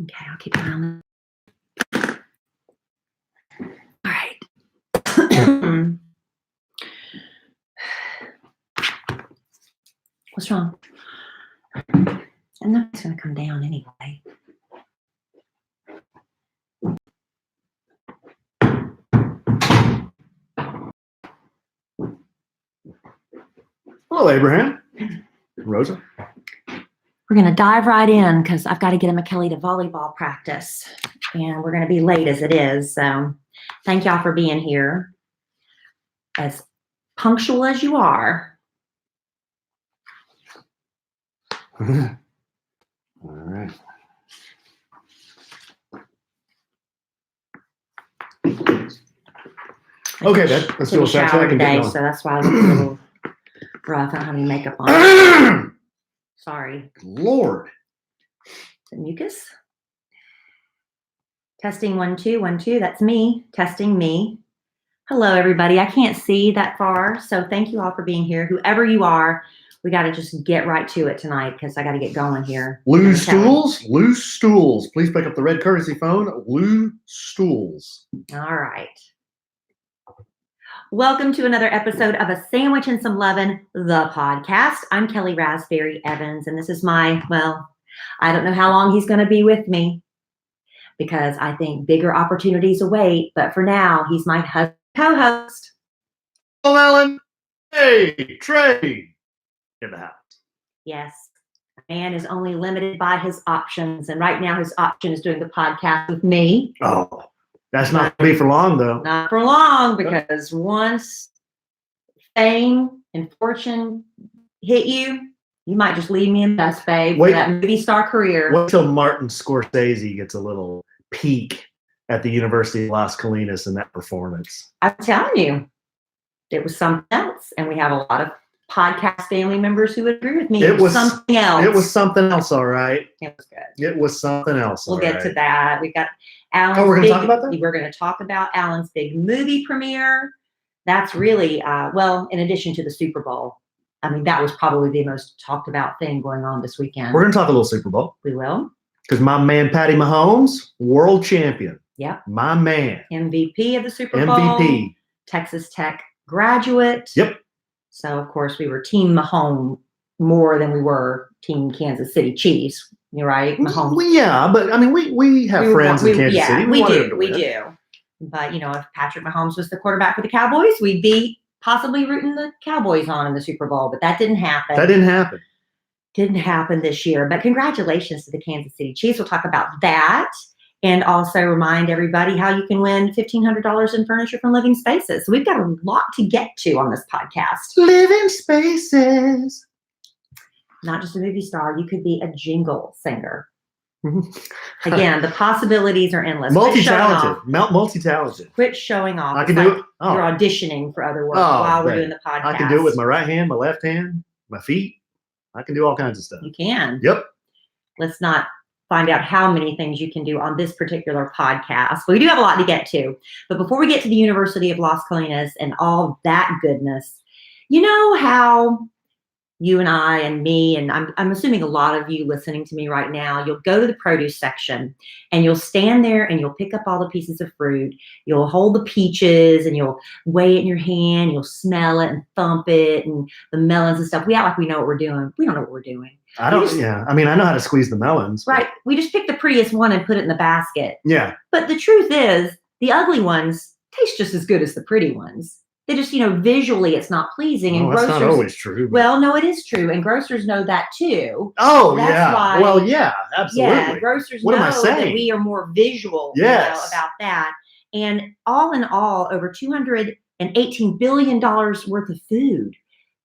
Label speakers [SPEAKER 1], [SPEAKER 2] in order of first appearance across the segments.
[SPEAKER 1] Okay, I'll keep an eye on that. All right. What's wrong? And then it's going to come down anyway.
[SPEAKER 2] Hello, Abraham. Rosa.
[SPEAKER 1] We're going to dive right in because I've got to get Emma Kelly to volleyball practice. And we're going to be late as it is. So thank y'all for being here. As punctual as you are.
[SPEAKER 2] All right. Okay, let's do a
[SPEAKER 1] shower today, so that's why I look a little rough. I don't have any makeup on. Sorry.
[SPEAKER 2] Lord.
[SPEAKER 1] Is it mucus? Testing 1 2 1 2. That's me. Testing me. Hello, everybody. I can't see that far, so thank you all for being here. Whoever you are, we got to just get right to it tonight because I got to get going here.
[SPEAKER 2] Loose stools. Loose stools. Please pick up the red courtesy phone. Loose stools.
[SPEAKER 1] All right. Welcome to another episode of A Sandwich and Some Lovin', the podcast. I'm Kelly Raspberry Evans, and this is my, well, I don't know how long he's going to be with me because I think bigger opportunities await. But for now, he's my co-host.
[SPEAKER 2] Hello, Ellen. Hey, Trey. In the house.
[SPEAKER 1] Yes. A man is only limited by his options. And right now his option is doing the podcast with me.
[SPEAKER 2] Oh, that's not going to be for long, though.
[SPEAKER 1] Not for long, because once fame and fortune hit you, you might just leave me in dust, babe, for that movie star career.
[SPEAKER 2] Wait till Martin Scorsese gets a little peek at the University of Las Colinas in that performance.
[SPEAKER 1] I'm telling you, it was something else. And we have a lot of podcast family members who would agree with me. It was something else.
[SPEAKER 2] It was something else, all right.
[SPEAKER 1] It was good.
[SPEAKER 2] It was something else.
[SPEAKER 1] We'll get to that. We got Alan's
[SPEAKER 2] we're going to talk about that?
[SPEAKER 1] We're going to talk about Alan's big movie premiere. That's really, well, in addition to the Super Bowl. I mean, that was probably the most talked about thing going on this weekend.
[SPEAKER 2] We're going to talk a little Super Bowl.
[SPEAKER 1] We will.
[SPEAKER 2] Because my man, Patty Mahomes, world champion.
[SPEAKER 1] Yep.
[SPEAKER 2] My man.
[SPEAKER 1] MVP of the Super Bowl.
[SPEAKER 2] MVP.
[SPEAKER 1] Texas Tech graduate.
[SPEAKER 2] Yep.
[SPEAKER 1] So, of course, we were Team Mahomes more than we were Team Kansas City Chiefs. You're right, Mahomes.
[SPEAKER 2] Well, yeah, but I mean, we have friends in Kansas City.
[SPEAKER 1] We do. But, you know, if Patrick Mahomes was the quarterback for the Cowboys, we'd be possibly rooting the Cowboys on in the Super Bowl. But that didn't happen. Didn't happen this year. But congratulations to the Kansas City Chiefs. We'll talk about that. And also remind everybody how you can win $1,500 in furniture from Living Spaces. So we've got a lot to get to on this podcast.
[SPEAKER 2] Living Spaces.
[SPEAKER 1] Not just a movie star. You could be a jingle singer. Again, the possibilities are endless.
[SPEAKER 2] Multi-talented.
[SPEAKER 1] Quit showing off.
[SPEAKER 2] I can do it. Oh.
[SPEAKER 1] You're auditioning for other work while we're doing the podcast.
[SPEAKER 2] I can do it with my right hand, my left hand, my feet. I can do all kinds of stuff.
[SPEAKER 1] You can.
[SPEAKER 2] Yep.
[SPEAKER 1] Let's not find out how many things you can do on this particular podcast. But we do have a lot to get to. But before we get to the University of Las Colinas and all that goodness, you know how you and I and me, and I'm assuming a lot of you listening to me right now, you'll go to the produce section and you'll stand there and you'll pick up all the pieces of fruit. You'll hold the peaches and you'll weigh it in your hand. You'll smell it and thump it and the melons and stuff. We act like we know what we're doing. We don't know what we're doing.
[SPEAKER 2] I mean, I know how to squeeze the melons.
[SPEAKER 1] Right. We just pick the prettiest one and put it in the basket.
[SPEAKER 2] Yeah.
[SPEAKER 1] But the truth is, the ugly ones taste just as good as the pretty ones. They just, visually it's not pleasing. And
[SPEAKER 2] grocers, that's not always true. But...
[SPEAKER 1] Well, no, it is true. And grocers know that too.
[SPEAKER 2] Oh, that's why, well, yeah, absolutely.
[SPEAKER 1] Yeah, grosers know that we are more visual about that. And all in all, over $218 billion worth of food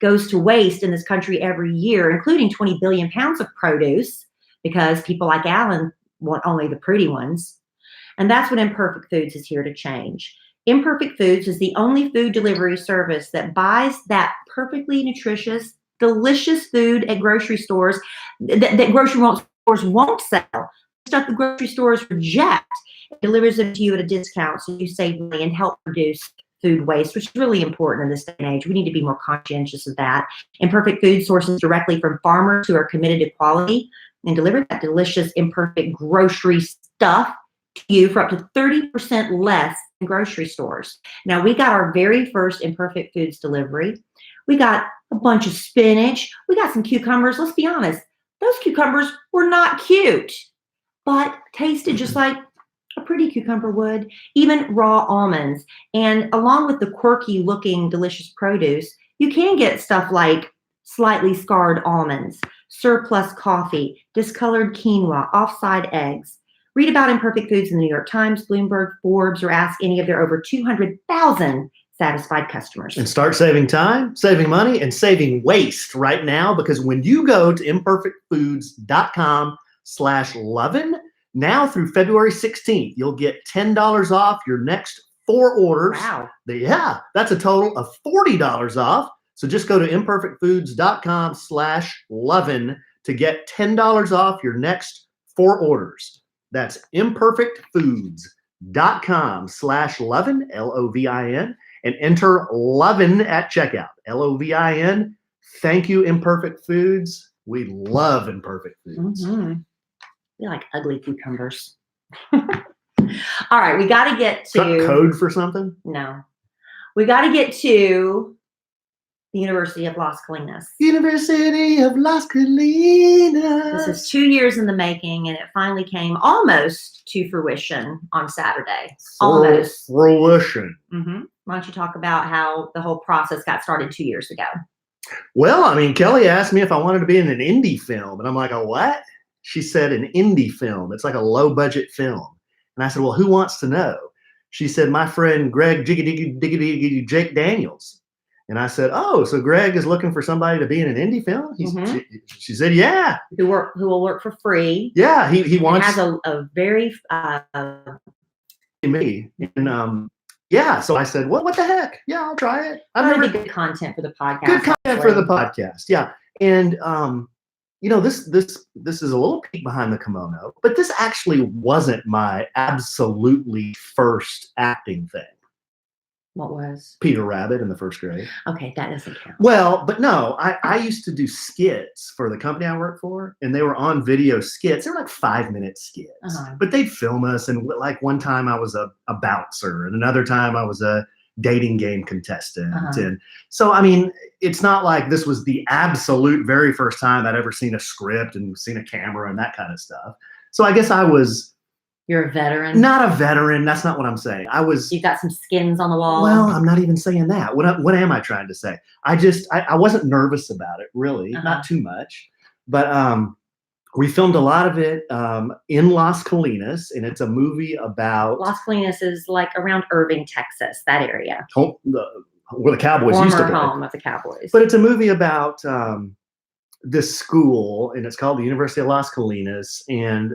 [SPEAKER 1] goes to waste in this country every year, including 20 billion pounds of produce, because people like Alan want only the pretty ones. And that's what Imperfect Foods is here to change. Imperfect Foods is the only food delivery service that buys that perfectly nutritious, delicious food at grocery stores that grocery stores won't sell. Stuff the grocery stores reject. It delivers them to you at a discount so you save money and help reduce food waste, which is really important in this day and age. We need to be more conscientious of that. Imperfect Food sources directly from farmers who are committed to quality, and deliver that delicious Imperfect grocery stuff to you for up to 30% less than grocery stores. Now, we got our very first Imperfect Foods delivery. We got a bunch of spinach. We got some cucumbers. Let's be honest, those cucumbers were not cute, but tasted just like a pretty cucumber would. Even raw almonds. And along with the quirky looking delicious produce, you can get stuff like slightly scarred almonds, surplus coffee, discolored quinoa, offside eggs. Read about Imperfect Foods in the New York Times, Bloomberg, Forbes, or ask any of their over 200,000 satisfied customers.
[SPEAKER 2] And start saving time, saving money, and saving waste right now, because when you go to imperfectfoods.com/lovin, now through February 16th, you'll get $10 off your next 4 orders.
[SPEAKER 1] Wow.
[SPEAKER 2] Yeah, that's a total of $40 off. So just go to imperfectfoods.com/lovin to get $10 off your next 4 orders. That's imperfectfoods.com/lovin, Lovin, and enter Lovin at checkout, Lovin. Thank you, Imperfect Foods. We love Imperfect Foods.
[SPEAKER 1] Mm-hmm. We like ugly cucumbers. All right, we got to get to...
[SPEAKER 2] Is that code for something?
[SPEAKER 1] No. We got to get to the University of Las Colinas.
[SPEAKER 2] University of Las Colinas.
[SPEAKER 1] This is 2 years in the making, and it finally came almost to fruition on Saturday. Almost.
[SPEAKER 2] Fruition.
[SPEAKER 1] Mm-hmm. Why don't you talk about how the whole process got started 2 years ago?
[SPEAKER 2] Well, I mean, Kelly asked me if I wanted to be in an indie film, and I'm like, a what? She said an indie film. It's like a low-budget film. And I said, well, who wants to know? She said, my friend Greg Jake Daniels. And I said, oh, so Greg is looking for somebody to be in an indie film? She said, yeah.
[SPEAKER 1] Who will work for free.
[SPEAKER 2] Yeah, he wants.
[SPEAKER 1] Has a very...
[SPEAKER 2] me. And yeah, so I said, what the heck? Yeah, I'll try it.
[SPEAKER 1] Good content for the podcast.
[SPEAKER 2] Good content for the podcast, yeah. And you know, this is a little peek behind the kimono, but this actually wasn't my absolutely first acting thing.
[SPEAKER 1] What was?
[SPEAKER 2] Peter Rabbit in the first grade.
[SPEAKER 1] Okay, that doesn't count.
[SPEAKER 2] Well, but no, I used to do skits for the company I worked for, and they were on video skits. They were like 5-minute skits, but they'd film us. And like one time I was a bouncer, and another time I was a dating game contestant. And so, I mean, it's not like this was the absolute very first time I'd ever seen a script and seen a camera and that kind of stuff. So I guess I was...
[SPEAKER 1] You're a veteran?
[SPEAKER 2] Not a veteran. That's not what I'm saying.
[SPEAKER 1] You got some skins on the wall?
[SPEAKER 2] Well, I'm not even saying that. What am I trying to say? I wasn't nervous about it, really. Not too much. But we filmed a lot of it in Las Colinas, and it's a movie about... Las
[SPEAKER 1] Colinas is like around Irving, Texas, that area.
[SPEAKER 2] Where the Cowboys used to play.
[SPEAKER 1] Former home of the Cowboys.
[SPEAKER 2] But it's a movie about this school, and it's called the University of Las Colinas, and...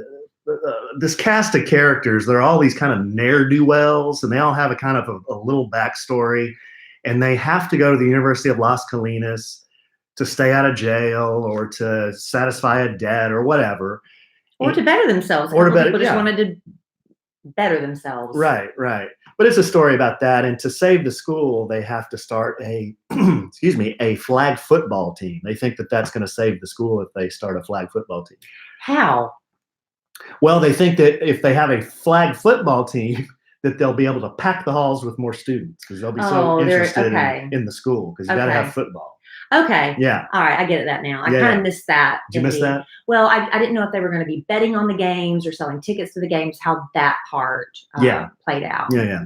[SPEAKER 2] this cast of characters, they're all these kind of ne'er-do-wells, and they all have a kind of a little backstory, and they have to go to the University of Las Colinas to stay out of jail or to satisfy a debt or whatever.
[SPEAKER 1] Or to better themselves.
[SPEAKER 2] Or to better,
[SPEAKER 1] people just wanted to better themselves.
[SPEAKER 2] Right. But it's a story about that, and to save the school, they have to start a flag football team. They think that that's going to save the school if they start a flag football team.
[SPEAKER 1] How?
[SPEAKER 2] Well, they think that if they have a flag football team, that they'll be able to pack the halls with more students because they'll be so interested in the school because you got to have football.
[SPEAKER 1] Okay.
[SPEAKER 2] Yeah.
[SPEAKER 1] All right. I get it that now. I kind of missed that.
[SPEAKER 2] Did you miss that?
[SPEAKER 1] Well, I didn't know if they were going to be betting on the games or selling tickets to the games, how that part played out.
[SPEAKER 2] Yeah.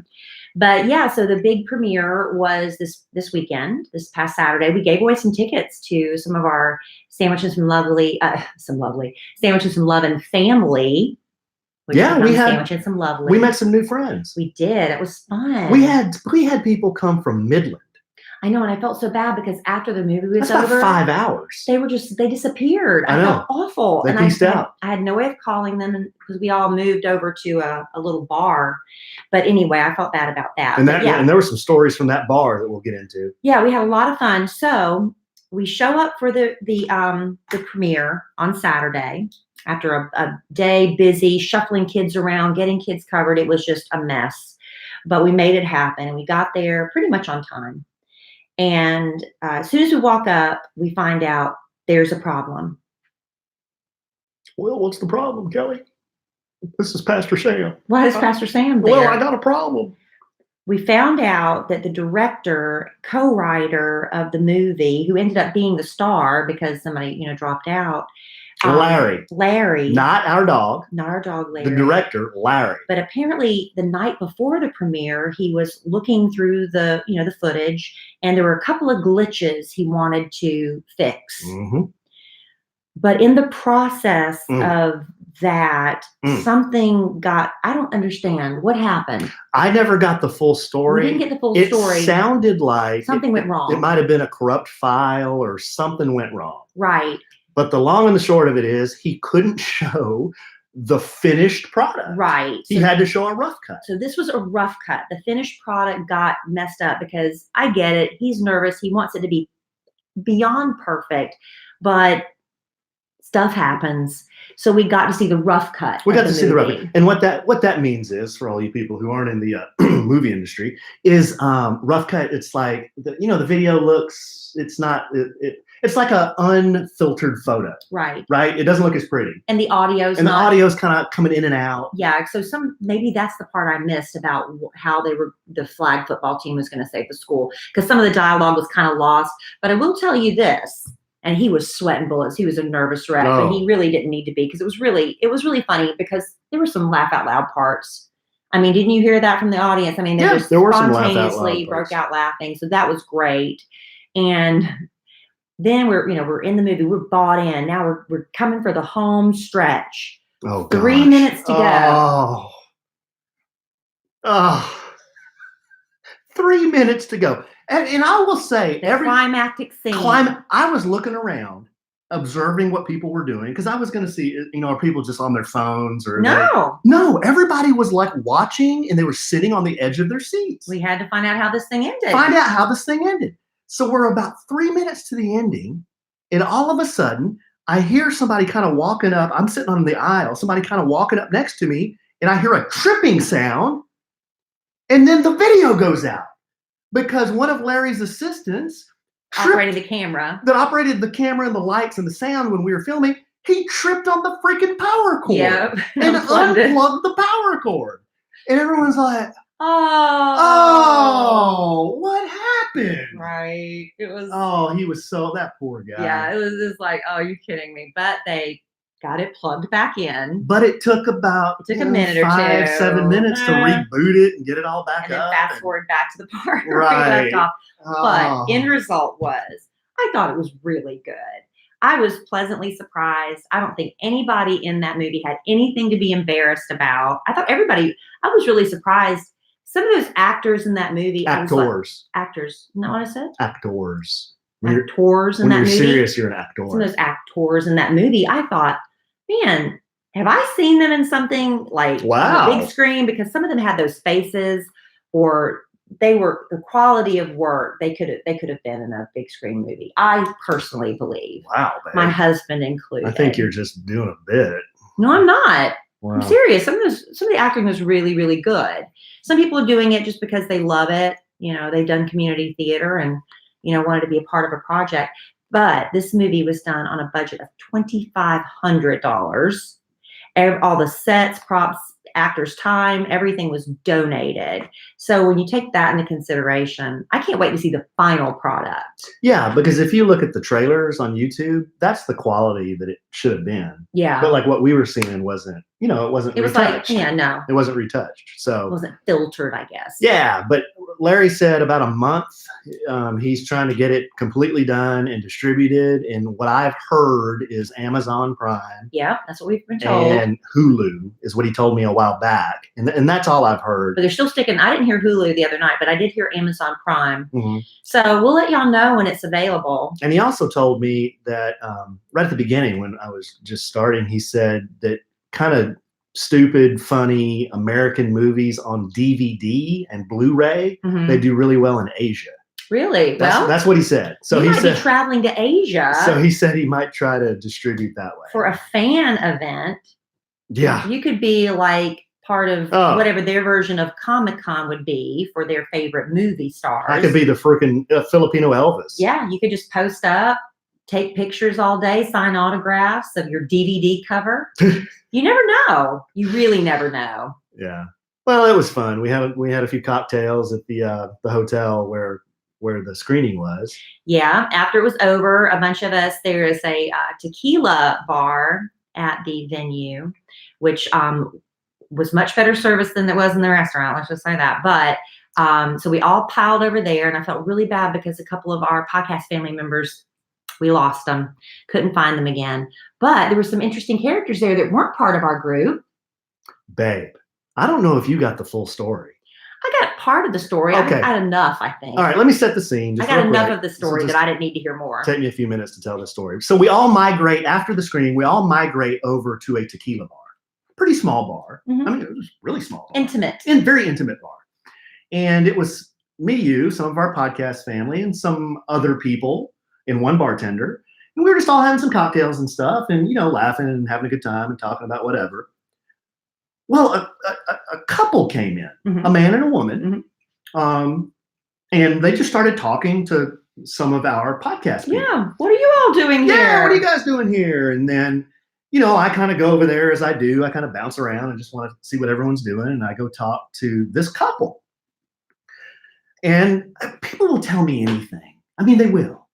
[SPEAKER 1] But yeah, so the big premiere was this weekend, this past Saturday. We gave away some tickets to some of our Sandwiches from Lovin family.
[SPEAKER 2] Yeah, we had
[SPEAKER 1] Sandwiches from Lovely.
[SPEAKER 2] We met some new friends.
[SPEAKER 1] We did. It was fun.
[SPEAKER 2] We had people come from Midland.
[SPEAKER 1] I know, and I felt so bad because after the movie was over,
[SPEAKER 2] about 5 hours.
[SPEAKER 1] They disappeared. I felt awful.
[SPEAKER 2] They pieced out.
[SPEAKER 1] I had no way of calling them because we all moved over to a little bar. But anyway, I felt bad about that.
[SPEAKER 2] And there were some stories from that bar that we'll get into.
[SPEAKER 1] Yeah, we had a lot of fun. So we show up for the premiere on Saturday after a day busy shuffling kids around, getting kids covered. It was just a mess, but we made it happen, and we got there pretty much on time. And as soon as we walk up, we find out there's a problem.
[SPEAKER 2] Well, what's the problem, Kelly? This is Pastor Sam.
[SPEAKER 1] Why is Pastor Sam there?
[SPEAKER 2] Well, I got a problem.
[SPEAKER 1] We found out that the director, co-writer of the movie, who ended up being the star because somebody, dropped out.
[SPEAKER 2] Larry.
[SPEAKER 1] Larry.
[SPEAKER 2] Not our dog.
[SPEAKER 1] Not our dog, Larry.
[SPEAKER 2] The director, Larry.
[SPEAKER 1] But apparently the night before the premiere, he was looking through the footage, and there were a couple of glitches he wanted to fix.
[SPEAKER 2] Mm-hmm.
[SPEAKER 1] But in the process of that, something got, I don't understand what happened.
[SPEAKER 2] I never got the full story.
[SPEAKER 1] We didn't get the full story.
[SPEAKER 2] It sounded like
[SPEAKER 1] something went wrong.
[SPEAKER 2] It might have been a corrupt file or something went wrong.
[SPEAKER 1] Right.
[SPEAKER 2] But the long and the short of it is he couldn't show the finished product.
[SPEAKER 1] Right.
[SPEAKER 2] He had to show a rough cut.
[SPEAKER 1] So this was a rough cut. The finished product got messed up because I get it. He's nervous. He wants it to be beyond perfect, but stuff happens. So we got to see the rough cut.
[SPEAKER 2] We got to see the rough cut. And what that means is, for all you people who aren't in the movie industry, is rough cut. It's like, the video looks, it's not, it's like an unfiltered photo. Right. Right? It doesn't look as pretty.
[SPEAKER 1] And the audio's
[SPEAKER 2] the audio's kind of coming in and out.
[SPEAKER 1] Yeah. So maybe that's the part I missed about how the flag football team was going to save the school, because some of the dialogue was kind of lost. But I will tell you this. And he was sweating bullets. He was a nervous wreck, but he really didn't need to be, because it was really funny, because there were some laugh out loud parts. I mean, didn't you hear that from the audience? I mean, they just spontaneously broke out laughing. So that was great. And then we're in the movie. We're bought in. Now we're coming for the home stretch.
[SPEAKER 2] Oh,
[SPEAKER 1] 3 minutes to go.
[SPEAKER 2] Oh. 3 minutes to go. And I will say,
[SPEAKER 1] every climactic scene.
[SPEAKER 2] I was looking around, observing what people were doing, because I was going to see, are people just on their phones or no, everybody was like watching, and they were sitting on the edge of their seats.
[SPEAKER 1] We had to find out how this thing ended.
[SPEAKER 2] So we're about 3 minutes to the ending, and all of a sudden, I hear somebody kind of walking up. I'm sitting on the aisle. Somebody kind of walking up next to me, and I hear a tripping sound, and then the video goes out. Because one of Larry's assistants
[SPEAKER 1] operated the camera.
[SPEAKER 2] That operated the camera and the lights and the sound when we were filming. He tripped on the freaking power cord.
[SPEAKER 1] Yep.
[SPEAKER 2] And unplugged the power cord. And everyone's like, what happened?
[SPEAKER 1] Right. It was.
[SPEAKER 2] Oh, that poor guy.
[SPEAKER 1] Yeah, it was just like, oh, you're kidding me. But they got it plugged back in.
[SPEAKER 2] But it took a minute or 5-7 minutes to reboot it and get it all back
[SPEAKER 1] up.
[SPEAKER 2] And
[SPEAKER 1] then fast forward back to the part
[SPEAKER 2] where we left
[SPEAKER 1] off. But end result was, I thought it was really good. I was pleasantly surprised. I don't think anybody in that movie had anything to be embarrassed about. I was really surprised. Some of those actors in that movie.
[SPEAKER 2] Actors.
[SPEAKER 1] Actors. Isn't that what I said?
[SPEAKER 2] Actors.
[SPEAKER 1] Actors in that movie.
[SPEAKER 2] When you're serious, you're an actor.
[SPEAKER 1] Some of those actors in that movie, I thought, man, have I seen them in something like on a big screen? Because some of them had those faces, or they were the quality of work. They could have been in a big screen movie. I personally believe.
[SPEAKER 2] Wow, babe.
[SPEAKER 1] My husband included.
[SPEAKER 2] I think you're just doing a bit.
[SPEAKER 1] No, I'm not.
[SPEAKER 2] Wow.
[SPEAKER 1] I'm serious. Some of the acting was really, really good. Some people are doing it just because they love it. They've done community theater and wanted to be a part of a project. But this movie was done on a budget of $2,500. All the sets, props, actors' time, everything was donated. So when you take that into consideration, I can't wait to see the final product.
[SPEAKER 2] Yeah, because if you look at the trailers on YouTube, that's the quality that it should have been.
[SPEAKER 1] Yeah.
[SPEAKER 2] But like what we were seeing wasn't, it wasn't
[SPEAKER 1] retouched.
[SPEAKER 2] It wasn't retouched. So
[SPEAKER 1] it wasn't filtered, I guess.
[SPEAKER 2] Yeah, but Larry said about a month, he's trying to get it completely done and distributed. And what I've heard is Amazon Prime.
[SPEAKER 1] Yeah, that's what we've been told.
[SPEAKER 2] And Hulu is what he told me a while back. And that's all I've heard.
[SPEAKER 1] But they're still sticking. I didn't hear Hulu the other night, but I did hear Amazon Prime.
[SPEAKER 2] Mm-hmm.
[SPEAKER 1] So we'll let y'all know when it's available.
[SPEAKER 2] And he also told me that right at the beginning when I was just starting, he said that kind of stupid, funny American movies on DVD and Blu-ray, they do really well in Asia.
[SPEAKER 1] Really?
[SPEAKER 2] That's what he said. So
[SPEAKER 1] he said be traveling to Asia.
[SPEAKER 2] So he said he might try to distribute that way.
[SPEAKER 1] For a fan event.
[SPEAKER 2] Yeah.
[SPEAKER 1] You could be like part of whatever their version of Comic-Con would be for their favorite movie stars.
[SPEAKER 2] I could be the freaking Filipino Elvis.
[SPEAKER 1] Yeah, you could just post up, take pictures all day, sign autographs of your DVD cover. You never know. You really never know.
[SPEAKER 2] Yeah. Well, it was fun. We had a few cocktails at the hotel where the screening was.
[SPEAKER 1] Yeah. After it was over, a bunch of us, there is a tequila bar at the venue, which was much better service than it was in the restaurant. Let's just say that. But so we all piled over there, and I felt really bad because a couple of our podcast family members, we lost them, couldn't find them again. But there were some interesting characters there that weren't part of our group.
[SPEAKER 2] Babe, I don't know if you got the full story.
[SPEAKER 1] I got part of the story.
[SPEAKER 2] Okay.
[SPEAKER 1] I got enough, I think.
[SPEAKER 2] All right, let me set the scene.
[SPEAKER 1] I got enough of the story that I didn't need to hear more.
[SPEAKER 2] Take me a few minutes to tell the story. So we all migrate after the screening. We all migrate over to a tequila bar. Pretty small bar.
[SPEAKER 1] Mm-hmm.
[SPEAKER 2] I mean, it was really small.
[SPEAKER 1] Intimate.
[SPEAKER 2] And very intimate bar. And it was me, you, some of our podcast family, and some other people, and one bartender. And we were just all having some cocktails and stuff, and laughing and having a good time and talking about whatever. Well, a couple came in,
[SPEAKER 1] mm-hmm.
[SPEAKER 2] a man and a woman, mm-hmm. And they just started talking to some of our podcast people.
[SPEAKER 1] Yeah, what are you all doing here?
[SPEAKER 2] Yeah, what are you guys doing here? And then, I kind of go over there as I do. I kind of bounce around and just want to see what everyone's doing. And I go talk to this couple. And people will tell me anything. I mean, they will.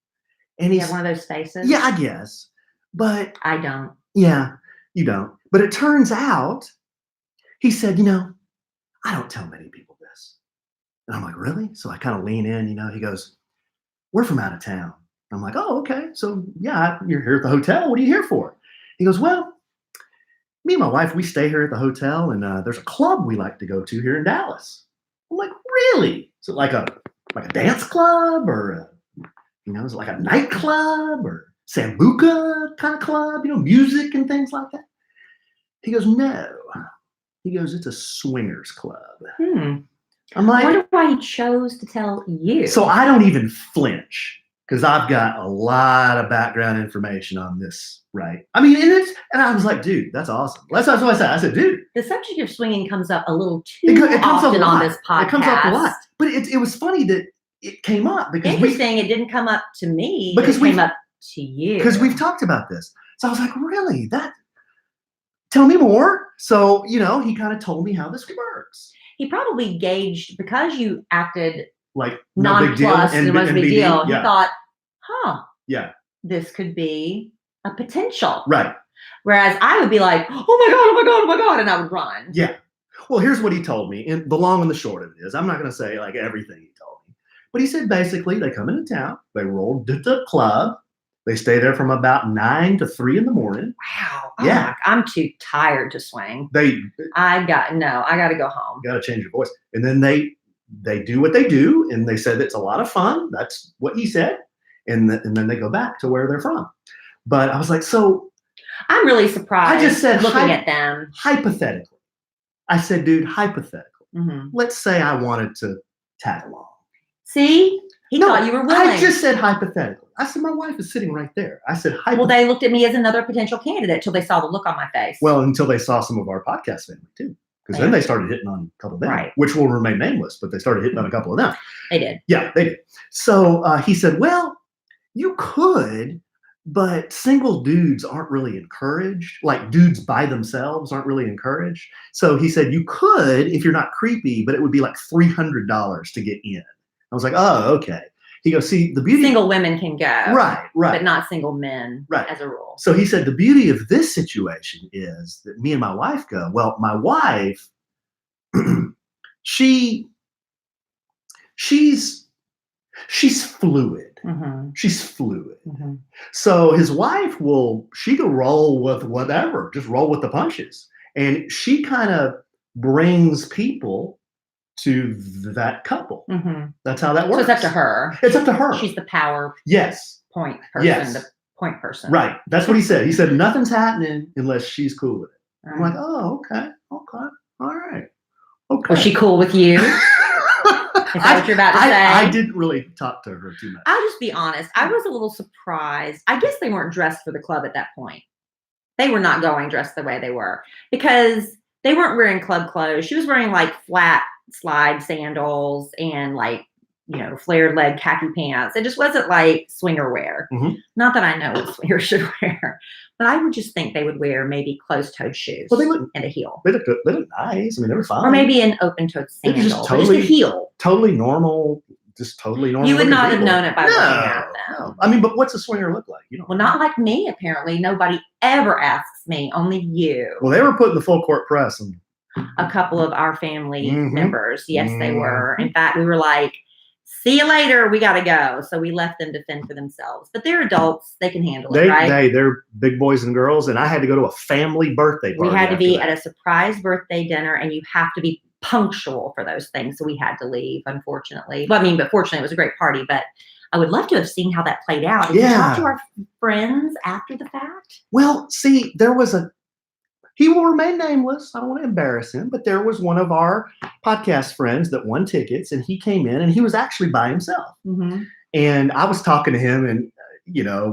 [SPEAKER 2] And he's
[SPEAKER 1] one of those faces?
[SPEAKER 2] Yeah, I guess. But
[SPEAKER 1] I don't.
[SPEAKER 2] Yeah, you don't. But it turns out, he said, I don't tell many people this. And I'm like, really? So I kind of lean in, he goes, we're from out of town. I'm like, oh, okay. So yeah, you're here at the hotel. What are you here for? He goes, well, me and my wife, we stay here at the hotel, and there's a club we like to go to here in Dallas. I'm like, really? Is it like a dance club, or is it like a nightclub or Sambuca kind of club, music and things like that? He goes, no. He goes, it's a swingers club. I'm like,
[SPEAKER 1] I wonder why he chose to tell you.
[SPEAKER 2] So I don't even flinch, because I've got a lot of background information on this, right? I mean, and I was like, dude, that's awesome. That's what I said. I said, dude.
[SPEAKER 1] The subject of swinging comes up a little too often on this podcast.
[SPEAKER 2] It comes up a lot. But it was funny that it came up because
[SPEAKER 1] interesting. It didn't come up to me. Because it came up to you.
[SPEAKER 2] Because we've talked about this. So I was like, really? Tell me more. So, he kind of told me how this works.
[SPEAKER 1] He probably gauged, because you acted
[SPEAKER 2] like
[SPEAKER 1] nonplussed and it was a big deal.
[SPEAKER 2] Yeah.
[SPEAKER 1] He thought,
[SPEAKER 2] yeah,
[SPEAKER 1] this could be a potential.
[SPEAKER 2] Right.
[SPEAKER 1] Whereas I would be like, oh my God, oh my God, oh my God, and I would run.
[SPEAKER 2] Yeah. Well, here's what he told me. And the long and the short of it is, I'm not going to say like everything he told me, but he said basically they come into town, they roll to the club, they stay there from about 9 to 3 in the morning.
[SPEAKER 1] Wow.
[SPEAKER 2] Yeah.
[SPEAKER 1] I'm too tired to swing. I got to go home.
[SPEAKER 2] You got to change your voice. And then they do what they do. And they said it's a lot of fun. That's what he said. And then they go back to where they're from. But I was like, so.
[SPEAKER 1] I'm really surprised.
[SPEAKER 2] I just said,
[SPEAKER 1] looking at them.
[SPEAKER 2] Hypothetically. I said, dude, hypothetically.
[SPEAKER 1] Mm-hmm.
[SPEAKER 2] Let's say I wanted to tag along.
[SPEAKER 1] See? He thought you were willing.
[SPEAKER 2] I just said hypothetically. I said, my wife is sitting right there. I said, hypothetically.
[SPEAKER 1] Well, they looked at me as another potential candidate until they saw the look on my face.
[SPEAKER 2] Well, until they saw some of our podcast family, too. Because then they started hitting on a couple of them,
[SPEAKER 1] right.
[SPEAKER 2] Which will remain nameless, but they started hitting on a couple of them.
[SPEAKER 1] They did.
[SPEAKER 2] Yeah, they did. So he said, well, you could, but single dudes aren't really encouraged. Like dudes by themselves aren't really encouraged. So he said, you could if you're not creepy, but it would be like $300 to get in. I was like, oh, okay. He goes, see, the beauty.
[SPEAKER 1] Single women can go.
[SPEAKER 2] Right.
[SPEAKER 1] But not single men as a rule.
[SPEAKER 2] So he said, the beauty of this situation is that me and my wife go, well, my wife, she's fluid.
[SPEAKER 1] Mm-hmm.
[SPEAKER 2] She's fluid.
[SPEAKER 1] Mm-hmm.
[SPEAKER 2] So his wife she can roll with whatever, just roll with the punches. And she kind of brings people to that couple.
[SPEAKER 1] Mm-hmm.
[SPEAKER 2] That's how that works.
[SPEAKER 1] So it's up to her.
[SPEAKER 2] It's up to her.
[SPEAKER 1] She's the power point person.
[SPEAKER 2] Yes.
[SPEAKER 1] The point person.
[SPEAKER 2] Right. That's what he said. He said, nothing's happening unless she's cool with it.
[SPEAKER 1] Right.
[SPEAKER 2] I'm like, oh, okay. All right. Okay.
[SPEAKER 1] Was she cool with you? Is that what you're about to say?
[SPEAKER 2] I didn't really talk to her too much.
[SPEAKER 1] I'll just be honest. I was a little surprised. I guess they weren't dressed for the club at that point. They were not going dressed the way they were because they weren't wearing club clothes. She was wearing like flat slide sandals and like flared leg khaki pants. It just wasn't like swinger wear.
[SPEAKER 2] Mm-hmm.
[SPEAKER 1] Not that I know what swingers should wear, but I would just think they would wear maybe closed-toed shoes and a heel.
[SPEAKER 2] They look good. They look nice. I mean, they were fine.
[SPEAKER 1] Or maybe an open-toed sandal. Just a heel.
[SPEAKER 2] Totally normal. Just totally normal.
[SPEAKER 1] You would not have known it by looking at them.
[SPEAKER 2] No. I mean, but what's a swinger look like?
[SPEAKER 1] Well, not like me, apparently. Nobody ever asks me, only you.
[SPEAKER 2] Well, they were putting the full court press. And
[SPEAKER 1] a couple of our family members. Yes, they were. In fact, we were like, see you later. We got to go. So we left them to fend for themselves. But they're adults. They can handle it, right?
[SPEAKER 2] They're big boys and girls. And I had to go to a family birthday party.
[SPEAKER 1] We had to be at a surprise birthday dinner, and you have to be punctual for those things. So we had to leave, unfortunately. But fortunately, it was a great party. But I would love to have seen how that played out. Did you talk to our friends after the fact?
[SPEAKER 2] Well, see, he will remain nameless. I don't want to embarrass him, but there was one of our podcast friends that won tickets, and he came in, and he was actually by himself.
[SPEAKER 1] Mm-hmm.
[SPEAKER 2] And I was talking to him, and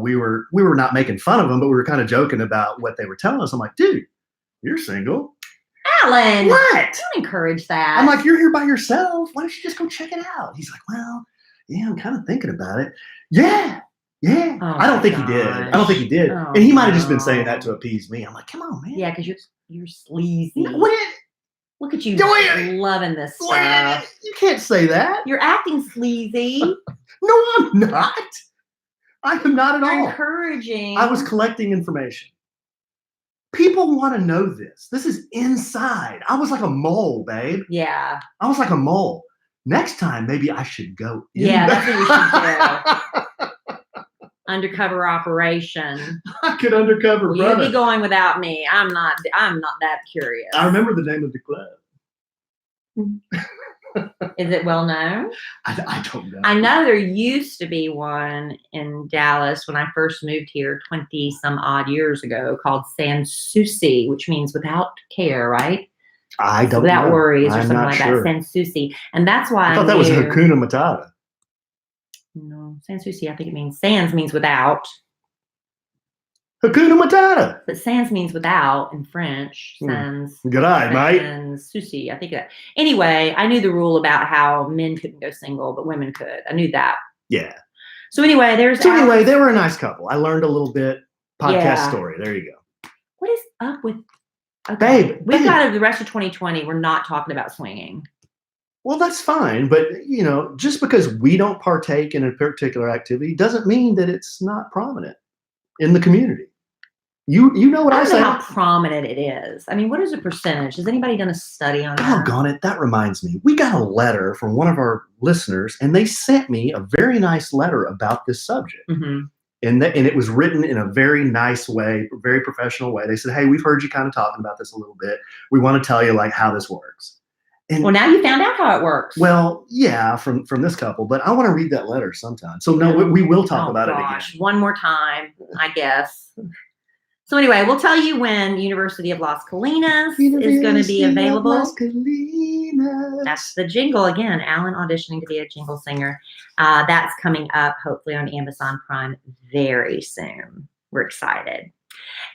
[SPEAKER 2] we were not making fun of him, but we were kind of joking about what they were telling us. I'm like, dude, you're single.
[SPEAKER 1] Alan,
[SPEAKER 2] what?
[SPEAKER 1] Don't encourage that.
[SPEAKER 2] I'm like, you're here by yourself. Why don't you just go check it out? He's like, well, yeah, I'm kind of thinking about it. Yeah. Oh, I don't think he did.
[SPEAKER 1] Oh,
[SPEAKER 2] and he might have just been saying that to appease me. I'm like, come on, man.
[SPEAKER 1] Yeah, because you're sleazy. Look at you loving this stuff.
[SPEAKER 2] You can't say that.
[SPEAKER 1] You're acting sleazy.
[SPEAKER 2] No, I'm not. I am not at all.
[SPEAKER 1] You're encouraging.
[SPEAKER 2] I was collecting information. People want to know this. This is inside. I was like a mole, babe.
[SPEAKER 1] Yeah.
[SPEAKER 2] I was like a mole. Next time, maybe I should go in.
[SPEAKER 1] Yeah, that's what you should do. Undercover operation.
[SPEAKER 2] I could undercover, brother.
[SPEAKER 1] You'd be going without me. I'm not that curious.
[SPEAKER 2] I remember the name of the club.
[SPEAKER 1] Is it well known?
[SPEAKER 2] I don't know.
[SPEAKER 1] I know there used to be one in Dallas when I first moved here 20 some odd years ago called Sans Souci, which means without care, right?
[SPEAKER 2] I don't know.
[SPEAKER 1] Without worries or something like
[SPEAKER 2] sure.
[SPEAKER 1] that. Sans Souci. And that's why
[SPEAKER 2] I thought that was Hakuna Matata.
[SPEAKER 1] No, Sans Souci, I think it means sans means without.
[SPEAKER 2] Hakuna Matata.
[SPEAKER 1] But sans means without in French. Sans.
[SPEAKER 2] Good eye, mate.
[SPEAKER 1] Sans Souci, I think that. Anyway, I knew the rule about how men couldn't go single, but women could. I knew that.
[SPEAKER 2] Yeah.
[SPEAKER 1] So anyway, they
[SPEAKER 2] were a nice couple. I learned a little bit. Podcast story. There you go.
[SPEAKER 1] What is up with?
[SPEAKER 2] Okay. Babe.
[SPEAKER 1] We've got the rest of 2020. We're not talking about swinging.
[SPEAKER 2] Well, that's fine. But, just because we don't partake in a particular activity doesn't mean that it's not prominent in the community. You know what I say?
[SPEAKER 1] I don't know how prominent it is. I mean, what is the percentage? Has anybody done a study on that?
[SPEAKER 2] Doggone it. That reminds me. We got a letter from one of our listeners, and they sent me a very nice letter about this subject.
[SPEAKER 1] Mm-hmm.
[SPEAKER 2] And it was written in a very nice way, very professional way. They said, hey, we've heard you kind of talking about this a little bit. We want to tell you how this works. And,
[SPEAKER 1] well, now you found out how it works.
[SPEAKER 2] Well, yeah, from this couple, but I want to read that letter sometime. So no, we will talk about it again.
[SPEAKER 1] One more time, I guess. So anyway, we'll tell you when University of Las Colinas is going to be available.
[SPEAKER 2] Las Colinas.
[SPEAKER 1] That's the jingle again. Alan auditioning to be a jingle singer. That's coming up hopefully on Amazon Prime very soon. We're excited.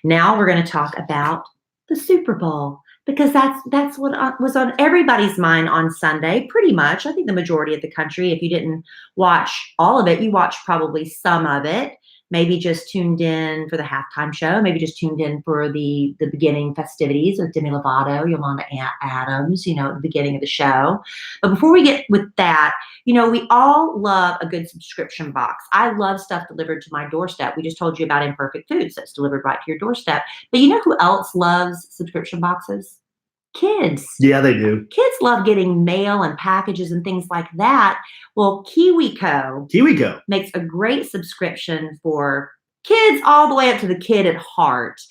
[SPEAKER 1] Now we're going to talk about the Super Bowl because that's what was on everybody's mind on Sunday. Pretty much, I think the majority of the country. If you didn't watch all of it, you watched probably some of it. Maybe just tuned in for the halftime show. Maybe just tuned in for the beginning festivities with Demi Lovato, Yolanda Adams, at the beginning of the show. But before we get with that, we all love a good subscription box. I love stuff delivered to my doorstep. We just told you about Imperfect Foods that's delivered right to your doorstep. But you know who else loves subscription boxes? Kids.
[SPEAKER 2] Yeah, they do.
[SPEAKER 1] Kids love getting mail and packages and things like that. Well, KiwiCo makes a great subscription for kids all the way up to the kid at heart.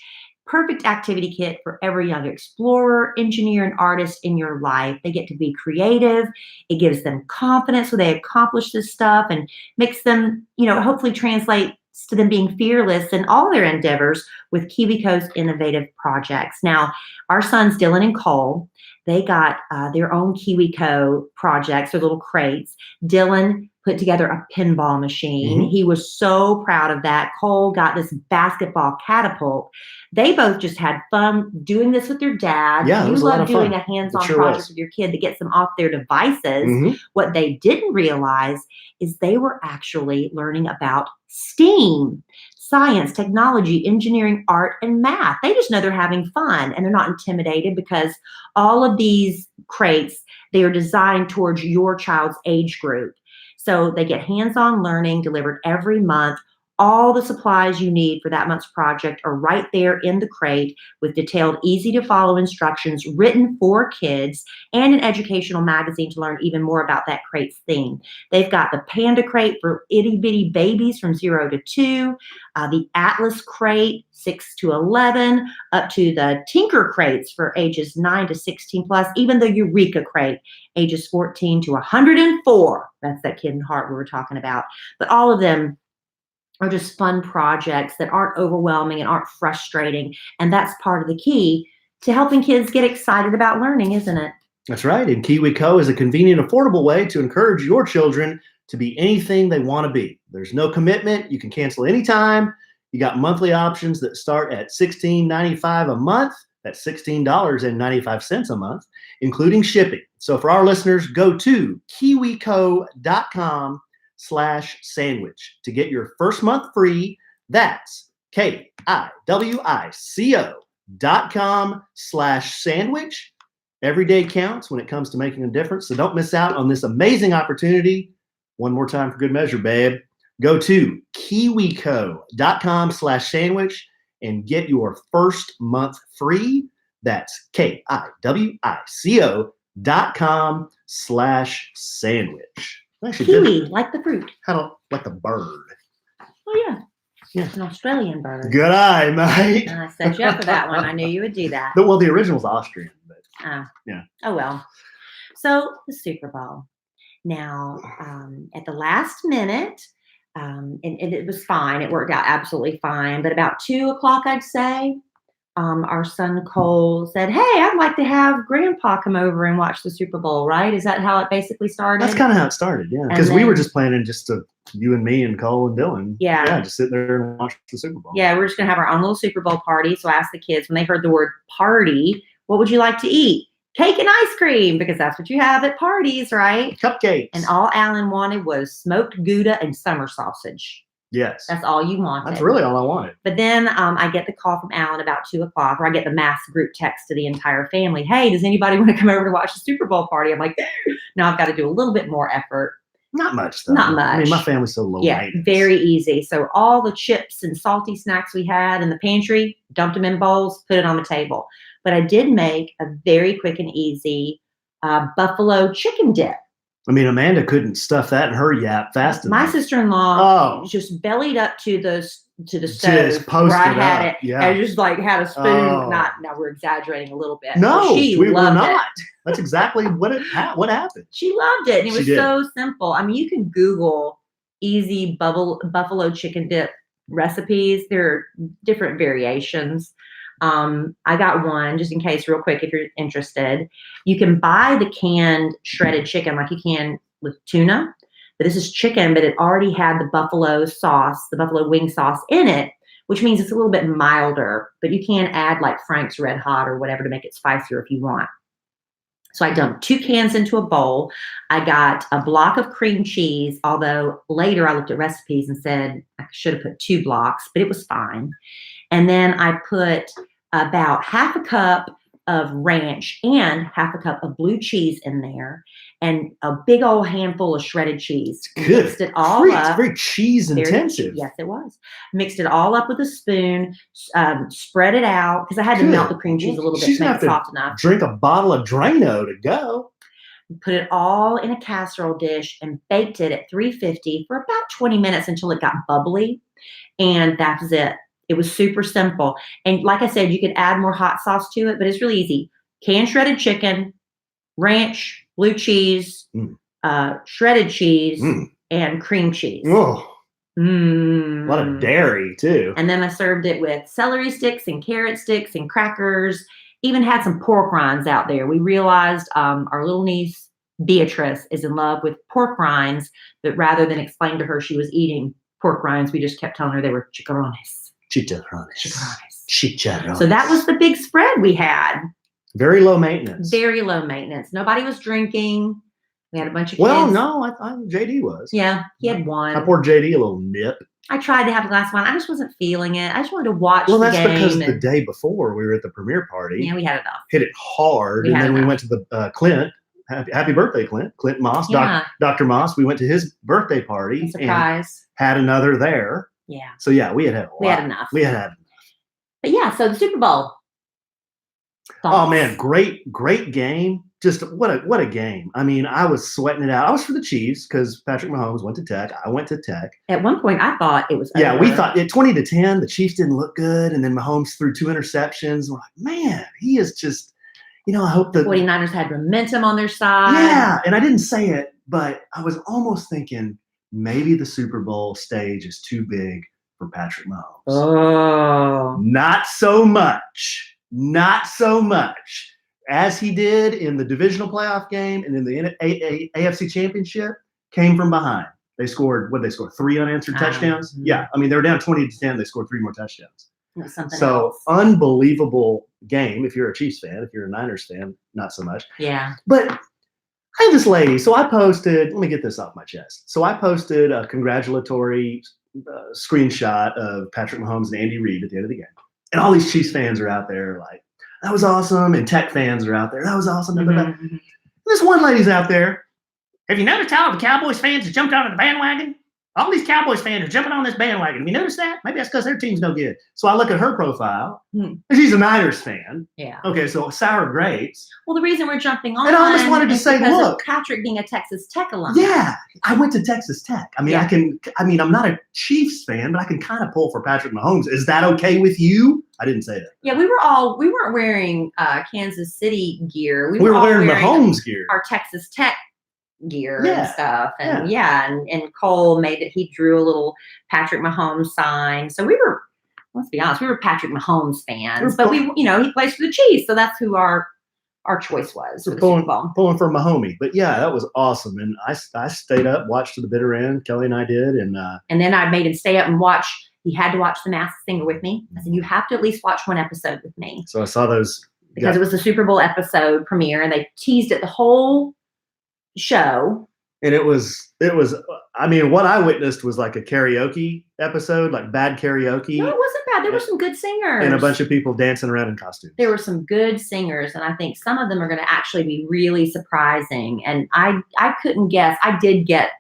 [SPEAKER 1] Perfect activity kit for every young explorer, engineer, and artist in your life. They get to be creative. It gives them confidence so they accomplish this stuff and makes them, hopefully translate to them being fearless in all their endeavors with KiwiCo's innovative projects. Now, our sons, Dylan and Cole, they got their own KiwiCo projects, or little crates. Dylan put together a pinball machine.
[SPEAKER 2] Mm-hmm.
[SPEAKER 1] He was so proud of that. Cole got this basketball catapult. They both just had fun doing this with their dad.
[SPEAKER 2] Yeah,
[SPEAKER 1] you love doing a hands-on project with your kid that gets them off their devices.
[SPEAKER 2] Mm-hmm.
[SPEAKER 1] What they didn't realize is they were actually learning about STEAM, science, technology, engineering, art, and math. They just know they're having fun and they're not intimidated because all of these crates, they are designed towards your child's age group. So they get hands-on learning delivered every month. All the supplies you need for that month's project are right there in the crate with detailed, easy to follow instructions written for kids and an educational magazine to learn even more about that crate's theme. They've got the Panda crate for itty bitty babies from 0 to 2, the Atlas crate 6 to 11, up to the Tinker crates for ages 9 to 16 plus, even the Eureka crate, ages 14 to 104. That's that kid in heart we were talking about. But all of them are just fun projects that aren't overwhelming and aren't frustrating. And that's part of the key to helping kids get excited about learning, isn't it?
[SPEAKER 2] That's right. And KiwiCo is a convenient, affordable way to encourage your children to be anything they want to be. There's no commitment. You can cancel anytime. You got monthly options that start at $16.95 a month. That's $16.95 a month, including shipping. So for our listeners, go to kiwico.com/sandwich to get your first month free. That's kiwico.com/sandwich. Every day counts when it comes to making a difference. So don't miss out on this amazing opportunity. One more time for good measure, babe. Go to kiwico.com/sandwich and get your first month free. That's kiwico.com/sandwich.
[SPEAKER 1] Kiwi, like the fruit.
[SPEAKER 2] Like the bird.
[SPEAKER 1] Oh, yeah. Yeah. It's an Australian bird.
[SPEAKER 2] Good eye, mate.
[SPEAKER 1] I set you up for that one. I knew you would do that.
[SPEAKER 2] Well, the original's Austrian. But
[SPEAKER 1] yeah. Oh, well. So the Super Bowl. Now, at the last minute, and it was fine. It worked out absolutely fine. But about 2 o'clock, I'd say, our son Cole said, "Hey, I'd like to have Grandpa come over and watch the Super Bowl." Right? Is that how it basically started?
[SPEAKER 2] That's kind of how it started, yeah. Because we were just planning you and me and Cole and Dylan. Yeah, just sit there and watch the Super Bowl.
[SPEAKER 1] Yeah, we're just gonna have our own little Super Bowl party. So I asked the kids when they heard the word party, "What would you like to eat?" "Cake and ice cream," because that's what you have at parties, right?
[SPEAKER 2] Cupcakes.
[SPEAKER 1] And all Alan wanted was smoked Gouda and summer sausage.
[SPEAKER 2] Yes.
[SPEAKER 1] That's all you wanted.
[SPEAKER 2] That's really all I wanted.
[SPEAKER 1] But then I get the call from Alan about 2 o'clock, or I get the mass group text to the entire family. "Hey, does anybody want to come over to watch the Super Bowl party?" I'm like, now I've got to do a little bit more effort.
[SPEAKER 2] Not much, though.
[SPEAKER 1] Not much.
[SPEAKER 2] I mean, my family's so low.
[SPEAKER 1] Yeah, very easy. So all the chips and salty snacks we had in the pantry, dumped them in bowls, put it on the table. But I did make a very quick and easy buffalo chicken dip.
[SPEAKER 2] I mean, Amanda couldn't stuff that in her yap fast enough.
[SPEAKER 1] My sister-in-law just bellied up to the stove where I had it. Yeah. I just had a spoon. Now we're exaggerating a little bit.
[SPEAKER 2] No,
[SPEAKER 1] we
[SPEAKER 2] were not.
[SPEAKER 1] It.
[SPEAKER 2] That's exactly what happened.
[SPEAKER 1] She loved it. And it was so simple. I mean, you can Google easy buffalo chicken dip recipes. There are different variations. I got one just in case, real quick, if you're interested. You can buy the canned shredded chicken like you can with tuna, but this is chicken, but it already had the buffalo sauce, the buffalo wing sauce in it, which means it's a little bit milder, but you can add like Frank's Red Hot or whatever to make it spicier if you want. So I dumped 2 cans into a bowl. I got a block of cream cheese, although later I looked at recipes and said I should have put 2 blocks, but it was fine. And then I put about half a cup of ranch and half a cup of blue cheese in there and a big old handful of shredded cheese.
[SPEAKER 2] Good.
[SPEAKER 1] Mixed it all up.
[SPEAKER 2] It's very cheese intensive.
[SPEAKER 1] Yes, it was. Mixed it all up with a spoon, spread it out because I had to melt the cream cheese a little bit to make it soft enough.
[SPEAKER 2] Drink a bottle of Drano to go.
[SPEAKER 1] Put it all in a casserole dish and baked it at 350 for about 20 minutes until it got bubbly. And that was it. It was super simple. And like I said, you could add more hot sauce to it, but it's really easy. Canned shredded chicken, ranch, blue cheese, shredded cheese, and cream cheese.
[SPEAKER 2] Oh, a lot of dairy, too.
[SPEAKER 1] And then I served it with celery sticks and carrot sticks and crackers. Even had some pork rinds out there. We realized our little niece Beatrice is in love with pork rinds, but rather than explain to her she was eating pork rinds, we just kept telling her they were chicharrones.
[SPEAKER 2] Chicharrones.
[SPEAKER 1] So that was the big spread we had.
[SPEAKER 2] Very low maintenance.
[SPEAKER 1] Very low maintenance. Nobody was drinking. We had a bunch of kids.
[SPEAKER 2] Well, no, JD was.
[SPEAKER 1] Yeah, he had one.
[SPEAKER 2] I poured JD a little nip.
[SPEAKER 1] I tried to have a glass of wine. I just wasn't feeling it. I just wanted to watch the game.
[SPEAKER 2] Well, that's because the day before we were at the premiere party.
[SPEAKER 1] Yeah, we had enough.
[SPEAKER 2] Hit it hard. And then we went to the Clint. Happy birthday, Clint. Clint Moss.
[SPEAKER 1] Yeah.
[SPEAKER 2] Dr. Moss. We went to his birthday party.
[SPEAKER 1] Surprise.
[SPEAKER 2] And had another there.
[SPEAKER 1] Yeah.
[SPEAKER 2] So, yeah, we had a lot.
[SPEAKER 1] We had enough.
[SPEAKER 2] We had enough.
[SPEAKER 1] But, yeah, so the Super Bowl. Thoughts?
[SPEAKER 2] Oh, man. Great game. Just what a game. I mean, I was sweating it out. I was for the Chiefs because Patrick Mahomes went to Tech. I went to Tech.
[SPEAKER 1] At one point, I thought it was over.
[SPEAKER 2] Yeah, we thought 20-10. The Chiefs didn't look good. And then Mahomes threw 2 interceptions. We're like, man, he is just, I hope the
[SPEAKER 1] 49ers had momentum on their side.
[SPEAKER 2] Yeah, and I didn't say it, but I was almost thinking maybe the Super Bowl stage is too big for Patrick Mahomes.
[SPEAKER 1] Oh.
[SPEAKER 2] Not so much. Not so much. As he did in the divisional playoff game and in the AFC Championship, came from behind. They scored, 3 unanswered touchdowns?
[SPEAKER 1] Mm-hmm.
[SPEAKER 2] Yeah, I mean, they were down 20-10. They scored 3 more touchdowns.
[SPEAKER 1] Something
[SPEAKER 2] so
[SPEAKER 1] else.
[SPEAKER 2] Unbelievable game if you're a Chiefs fan. If you're a Niners fan, not so much.
[SPEAKER 1] Yeah.
[SPEAKER 2] But I had this lady. So I posted, let me get this off my chest. So I posted a congratulatory screenshot of Patrick Mahomes and Andy Reid at the end of the game. And all these Chiefs fans are out there like, that was awesome. And Tech fans are out there. That was awesome. Mm-hmm. This one lady's out there. Have you noticed how the Cowboys fans have jumped onto the bandwagon? All these Cowboys fans are jumping on this bandwagon. Have you noticed that? Maybe that's because their team's no good. So I look at her profile. And she's a Niners fan.
[SPEAKER 1] Yeah.
[SPEAKER 2] Okay, so sour grapes.
[SPEAKER 1] Well, the reason we're jumping on,
[SPEAKER 2] and I almost wanted to say, look,
[SPEAKER 1] Patrick being a Texas Tech alum.
[SPEAKER 2] Yeah, I went to Texas Tech. I mean, I'm not a Chiefs fan, but I can kind of pull for Patrick Mahomes. Is that okay with you? I didn't say that.
[SPEAKER 1] Yeah, we weren't wearing Kansas City gear.
[SPEAKER 2] We were wearing Mahomes gear.
[SPEAKER 1] Our Texas Tech gear and stuff. And and Cole he drew a little Patrick Mahomes sign. So let's be honest, we were Patrick Mahomes fans, but he plays for the Chiefs. So that's who our choice was for the Super Bowl.
[SPEAKER 2] Pulling for Mahomes. But yeah, that was awesome. And I stayed up, watched to the bitter end. Kelly and I did. And
[SPEAKER 1] then I made him stay up and watch. He had to watch The Masked Singer with me. I said, you have to at least watch one episode with me.
[SPEAKER 2] So I saw those.
[SPEAKER 1] Because it was the Super Bowl episode premiere, and they teased it the whole show.
[SPEAKER 2] And it was, I mean, what I witnessed was like a karaoke episode, like bad karaoke.
[SPEAKER 1] No, it wasn't bad. There were some good singers.
[SPEAKER 2] And a bunch of people dancing around in costumes.
[SPEAKER 1] There were some good singers, and I think some of them are going to actually be really surprising. And I couldn't guess. I did get,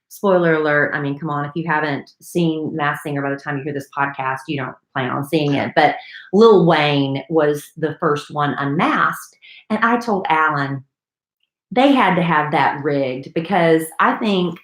[SPEAKER 1] spoiler alert, I mean, come on, if you haven't seen Masked Singer by the time you hear this podcast, you don't plan on seeing it. But Lil Wayne was the first one unmasked. And I told Alan, they had to have that rigged, because I think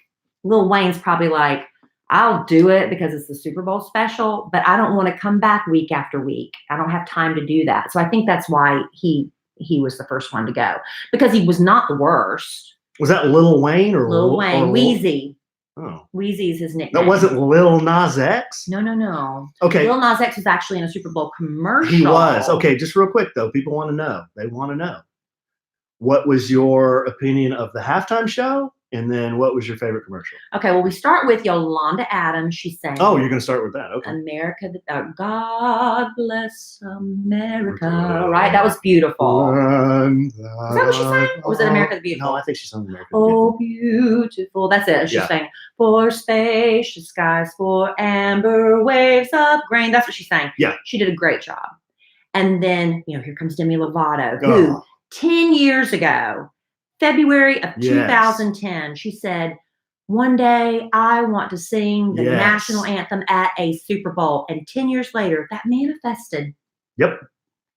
[SPEAKER 1] Lil Wayne's probably like, I'll do it because it's the Super Bowl special, but I don't want to come back week after week. I don't have time to do that. So I think that's why he was the first one to go, because he was not the worst.
[SPEAKER 2] Was that Lil Wayne or
[SPEAKER 1] Lil Wayne? Wheezy.
[SPEAKER 2] Oh.
[SPEAKER 1] Wheezy's his nickname.
[SPEAKER 2] That wasn't Lil Nas X?
[SPEAKER 1] No.
[SPEAKER 2] Okay.
[SPEAKER 1] Lil Nas X was actually in a Super Bowl commercial.
[SPEAKER 2] He was. Okay, just real quick, though. People want to know. They want to know. What was your opinion of the halftime show? And then what was your favorite commercial?
[SPEAKER 1] Okay, well, we start with Yolanda Adams. She sang.
[SPEAKER 2] Oh, you're going to start with that. Okay.
[SPEAKER 1] America, God bless America. Right? That was beautiful. Is that what she sang? Or was it America the Beautiful?
[SPEAKER 2] No, I think she sang America the Beautiful.
[SPEAKER 1] Oh, beautiful. That's it. She sang, for spacious skies, for amber waves of grain. That's what she sang.
[SPEAKER 2] Yeah.
[SPEAKER 1] She did a great job. And then, here comes Demi Lovato, who 10 years ago, February of 2010, she said, one day I want to sing the national anthem at a Super Bowl. And 10 years later, that manifested.
[SPEAKER 2] Yep.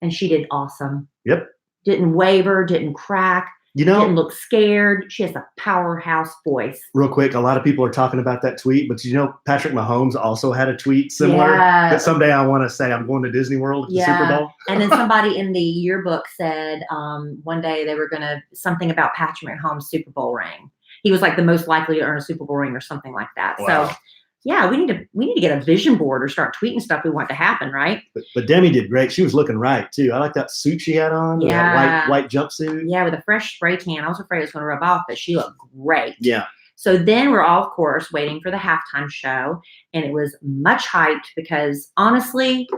[SPEAKER 1] And she did awesome.
[SPEAKER 2] Yep.
[SPEAKER 1] Didn't waver, didn't crack. Didn't look scared. She has a powerhouse voice.
[SPEAKER 2] Real quick, a lot of people are talking about that tweet, but Patrick Mahomes also had a tweet similar that someday I want to say I'm going to Disney World at the Super Bowl.
[SPEAKER 1] And then somebody in the yearbook said one day they were going to, something about Patrick Mahomes' Super Bowl ring. He was like the most likely to earn a Super Bowl ring or something like that.
[SPEAKER 2] Wow.
[SPEAKER 1] Yeah, we need to get a vision board or start tweeting stuff we want to happen, right?
[SPEAKER 2] But Demi did great. She was looking right too. I like that suit she had on.
[SPEAKER 1] Yeah,
[SPEAKER 2] that white jumpsuit.
[SPEAKER 1] Yeah, with a fresh spray tan. I was afraid it was going to rub off, but she looked great.
[SPEAKER 2] Yeah.
[SPEAKER 1] So then we're all, of course, waiting for the halftime show, and it was much hyped because honestly,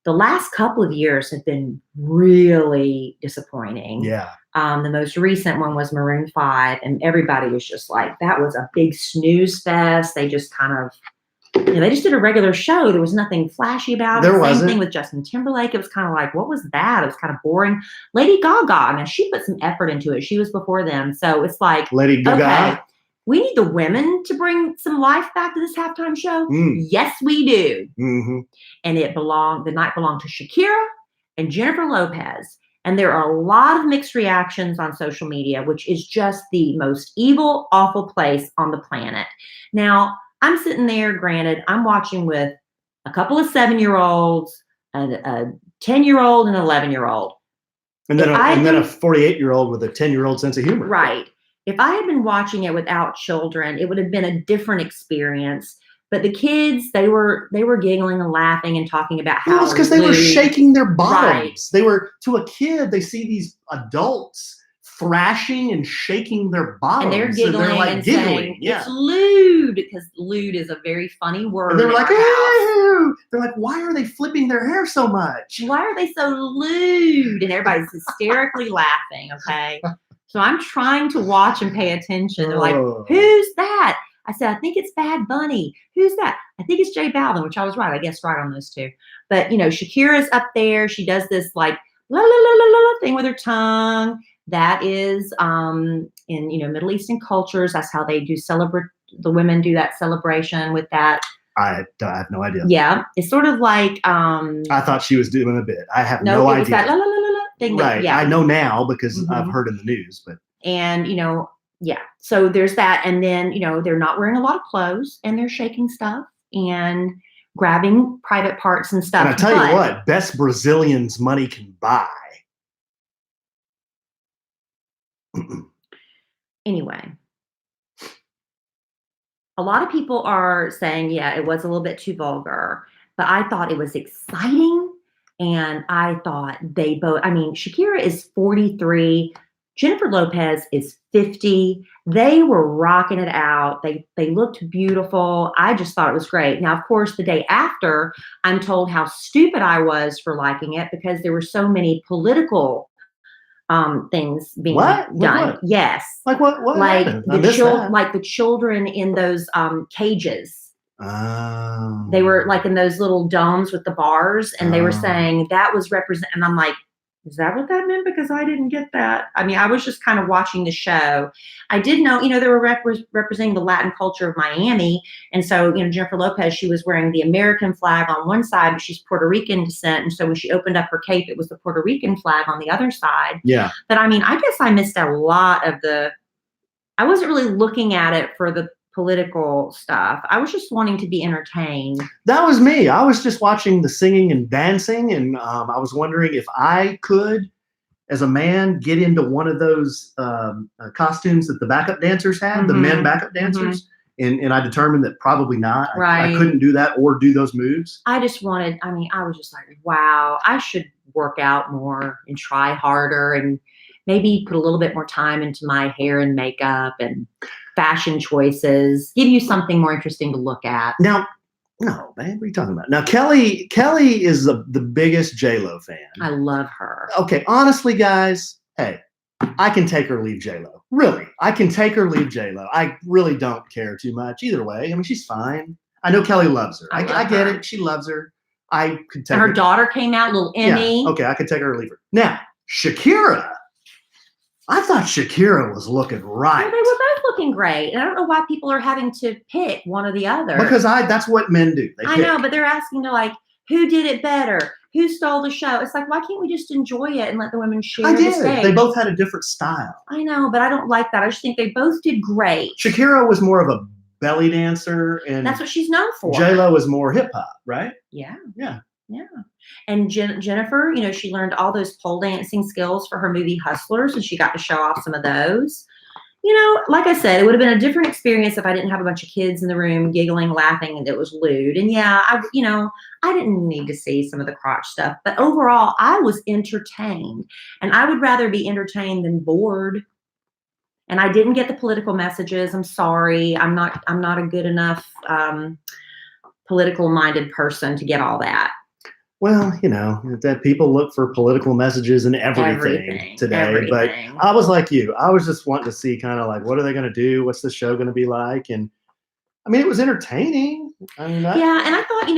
[SPEAKER 1] the last couple of years have been really disappointing.
[SPEAKER 2] Yeah.
[SPEAKER 1] The most recent one was Maroon 5, and everybody was just like, that was a big snooze fest. They just kind of, they just did a regular show. There was nothing flashy about it. Same thing with Justin Timberlake. It was kind of like, what was that? It was kind of boring. Lady Gaga, now she put some effort into it. She was before them. So it's like,
[SPEAKER 2] Lady Gaga.
[SPEAKER 1] Okay, we need the women to bring some life back to this halftime show. Yes, we do.
[SPEAKER 2] Mm-hmm.
[SPEAKER 1] And the night belonged to Shakira and Jennifer Lopez. And there are a lot of mixed reactions on social media, which is just the most evil, awful place on the planet. Now, I'm sitting there, granted, I'm watching with a couple of 7-year-olds, a 10-year-old, and an 11-year-old.
[SPEAKER 2] And then a 48-year-old with a 10-year-old sense of humor.
[SPEAKER 1] Right. If I had been watching it without children, it would have been a different experience. But the kids, they were giggling and laughing and talking about how
[SPEAKER 2] it's because they were shaking their bottoms.
[SPEAKER 1] Right.
[SPEAKER 2] They were, to a kid, they see these adults thrashing and shaking their bottoms.
[SPEAKER 1] And they're giggling and saying,
[SPEAKER 2] yeah.
[SPEAKER 1] It's lewd, because lewd is a very funny word.
[SPEAKER 2] And they were like, ew. They're like, why are they flipping their hair so much?
[SPEAKER 1] Why are they so lewd? And everybody's hysterically laughing, okay? So I'm trying to watch and pay attention. They're like, who's that? I said, I think it's Bad Bunny. Who's that? I think it's J Balvin, which I was right. I guessed right on those two. But, Shakira's up there. She does this like la la la la la thing with her tongue. That is in, Middle Eastern cultures. That's how they do the women do that celebration with that.
[SPEAKER 2] I have no idea.
[SPEAKER 1] Yeah. It's sort of like.
[SPEAKER 2] I thought she was doing a bit. I have no idea.
[SPEAKER 1] That la la la la la thing.
[SPEAKER 2] Right.
[SPEAKER 1] Yeah.
[SPEAKER 2] I know now because I've heard in the news. But.
[SPEAKER 1] And, yeah. So there's that. And then, they're not wearing a lot of clothes, and they're shaking stuff and grabbing private parts and stuff.
[SPEAKER 2] And I tell you what, best Brazilians money can buy.
[SPEAKER 1] Anyway, a lot of people are saying, yeah, it was a little bit too vulgar, but I thought it was exciting. And I thought Shakira is 43. Jennifer Lopez is 50. They were rocking it out. They looked beautiful. I just thought it was great. Now, of course, the day after, I'm told how stupid I was for liking it because there were so many political things being done.
[SPEAKER 2] What?
[SPEAKER 1] Yes.
[SPEAKER 2] Like what? What
[SPEAKER 1] like
[SPEAKER 2] happened?
[SPEAKER 1] the children in those cages.
[SPEAKER 2] Oh.
[SPEAKER 1] They were like in those little domes with the bars, and they were saying that was represent. And I'm like, is that what that meant? Because I didn't get that. I mean, I was just kind of watching the show. I did know, they were representing the Latin culture of Miami. And so, Jennifer Lopez, she was wearing the American flag on one side, but she's Puerto Rican descent. And so when she opened up her cape, it was the Puerto Rican flag on the other side.
[SPEAKER 2] Yeah.
[SPEAKER 1] But I mean, I guess I missed a lot of I wasn't really looking at it for the political stuff. I was just wanting to be entertained.
[SPEAKER 2] That was me. I was just watching the singing and dancing, and I was wondering if I could, as a man, get into one of those costumes that the backup dancers had, the men backup dancers, and I determined that probably not.
[SPEAKER 1] Right.
[SPEAKER 2] I couldn't do that or do those moves.
[SPEAKER 1] I was just like, wow, I should work out more and try harder and maybe put a little bit more time into my hair and makeup and fashion choices, give you something more interesting to look at.
[SPEAKER 2] Now, no, man, what are you talking about? Now, Kelly is the biggest J-Lo fan.
[SPEAKER 1] I love her.
[SPEAKER 2] Okay, honestly, guys, hey, I can take or leave J-Lo. Really, I can take or leave J-Lo. I really don't care too much either way. I mean, she's fine. I know Kelly loves her. I get it. She loves her. I could take
[SPEAKER 1] and her daughter came out, little Emmy.
[SPEAKER 2] Yeah, okay, I could take her or leave her. Now, Shakira. I thought Shakira was looking right.
[SPEAKER 1] Well, they were both looking great. And I don't know why people are having to pick one or the other.
[SPEAKER 2] Because that's what men do.
[SPEAKER 1] I know, but they're asking who did it better? Who stole the show? It's like, why can't we just enjoy it and let the women share the stage?
[SPEAKER 2] They both had a different style.
[SPEAKER 1] I know, but I don't like that. I just think they both did great.
[SPEAKER 2] Shakira was more of a belly dancer. And
[SPEAKER 1] that's what she's known for.
[SPEAKER 2] J-Lo was more hip hop, right?
[SPEAKER 1] Yeah.
[SPEAKER 2] Yeah.
[SPEAKER 1] Yeah. And Jennifer, she learned all those pole dancing skills for her movie Hustlers, and she got to show off some of those. Like I said, it would have been a different experience if I didn't have a bunch of kids in the room giggling, laughing, and it was lewd. And yeah, I didn't need to see some of the crotch stuff, but overall, I was entertained, and I would rather be entertained than bored. And I didn't get the political messages. I'm sorry. I'm not a good enough political-minded person to get all that.
[SPEAKER 2] Well, that people look for political messages in everything today. Everything. But I was like you. I was just wanting to see kind of like, what are they going to do? What's the show going to be like? And I mean, it was entertaining. I mean,
[SPEAKER 1] yeah, and I thought,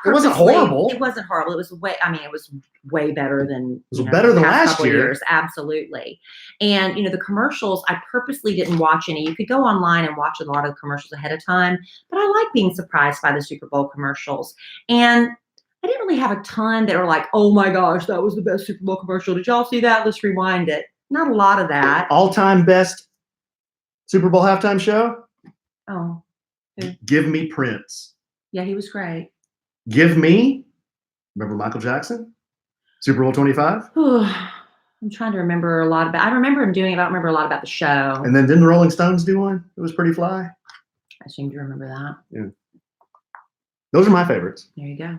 [SPEAKER 2] it wasn't horrible.
[SPEAKER 1] It wasn't horrible. It was it was way better than
[SPEAKER 2] better than last
[SPEAKER 1] year. Years. Absolutely. And the commercials, I purposely didn't watch any. You could go online and watch a lot of commercials ahead of time, but I like being surprised by the Super Bowl commercials. And I didn't really have a ton that were like, oh my gosh, that was the best Super Bowl commercial. Did y'all see that? Let's rewind it. Not a lot of that.
[SPEAKER 2] All-time best Super Bowl halftime show?
[SPEAKER 1] Oh.
[SPEAKER 2] Give me Prince.
[SPEAKER 1] Yeah, he was great.
[SPEAKER 2] Remember Michael Jackson? Super Bowl 25?
[SPEAKER 1] I'm trying to remember a lot about. I remember him doing it. I don't remember a lot about the show.
[SPEAKER 2] And then didn't the Rolling Stones do one? It was pretty fly.
[SPEAKER 1] I seem to remember that.
[SPEAKER 2] Yeah. Those are my favorites.
[SPEAKER 1] There you go.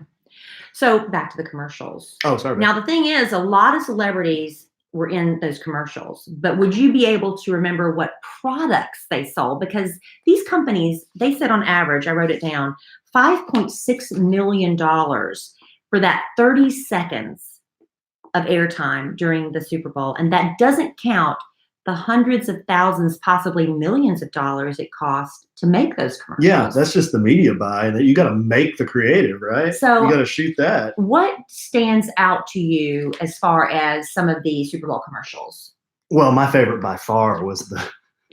[SPEAKER 1] So back to the commercials.
[SPEAKER 2] Oh, sorry.
[SPEAKER 1] Now the thing is, a lot of celebrities were in those commercials, but would you be able to remember what products they sold? Because these companies, they said on average, I wrote it down, $5.6 million for that 30 seconds of airtime during the Super Bowl. And that doesn't count the hundreds of thousands, possibly millions of dollars it cost to make those commercials.
[SPEAKER 2] Yeah, that's just the media buy. That you got to make the creative, right?
[SPEAKER 1] So
[SPEAKER 2] you got to shoot that.
[SPEAKER 1] What stands out to you as far as some of the Super Bowl commercials?
[SPEAKER 2] Well, my favorite by far was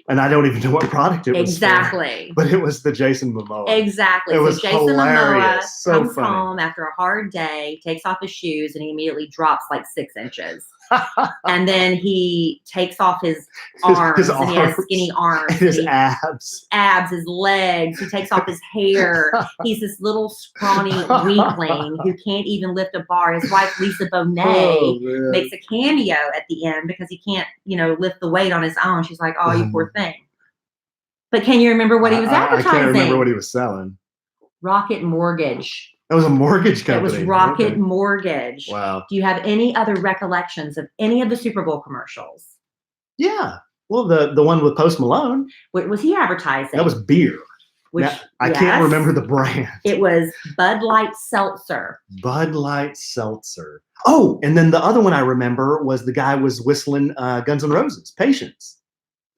[SPEAKER 2] and I don't even know what product it was.
[SPEAKER 1] Exactly.
[SPEAKER 2] But it was the Jason Momoa.
[SPEAKER 1] Exactly.
[SPEAKER 2] It was
[SPEAKER 1] Jason
[SPEAKER 2] hilarious.
[SPEAKER 1] Momoa comes home after a hard day, takes off his shoes, and he immediately drops like 6 inches. And then he takes off his arms, and he has skinny arms.
[SPEAKER 2] And his abs.
[SPEAKER 1] His legs. He takes off his hair. He's this little scrawny weakling who can't even lift a bar. His wife, Lisa Bonet, makes a cameo at the end because he can't, lift the weight on his own. She's like, oh, you poor thing. But can you remember what he was advertising?
[SPEAKER 2] I can't remember what he was selling.
[SPEAKER 1] Rocket Mortgage.
[SPEAKER 2] That was a mortgage company.
[SPEAKER 1] It was Rocket Mortgage.
[SPEAKER 2] Wow.
[SPEAKER 1] Do you have any other recollections of any of the Super Bowl commercials?
[SPEAKER 2] Yeah. Well, the one with Post Malone.
[SPEAKER 1] What was he advertising?
[SPEAKER 2] That was beer. I can't remember the brand.
[SPEAKER 1] It was Bud Light Seltzer.
[SPEAKER 2] Bud Light Seltzer. Oh, and then the other one I remember was the guy was whistling Guns N' Roses, Patience.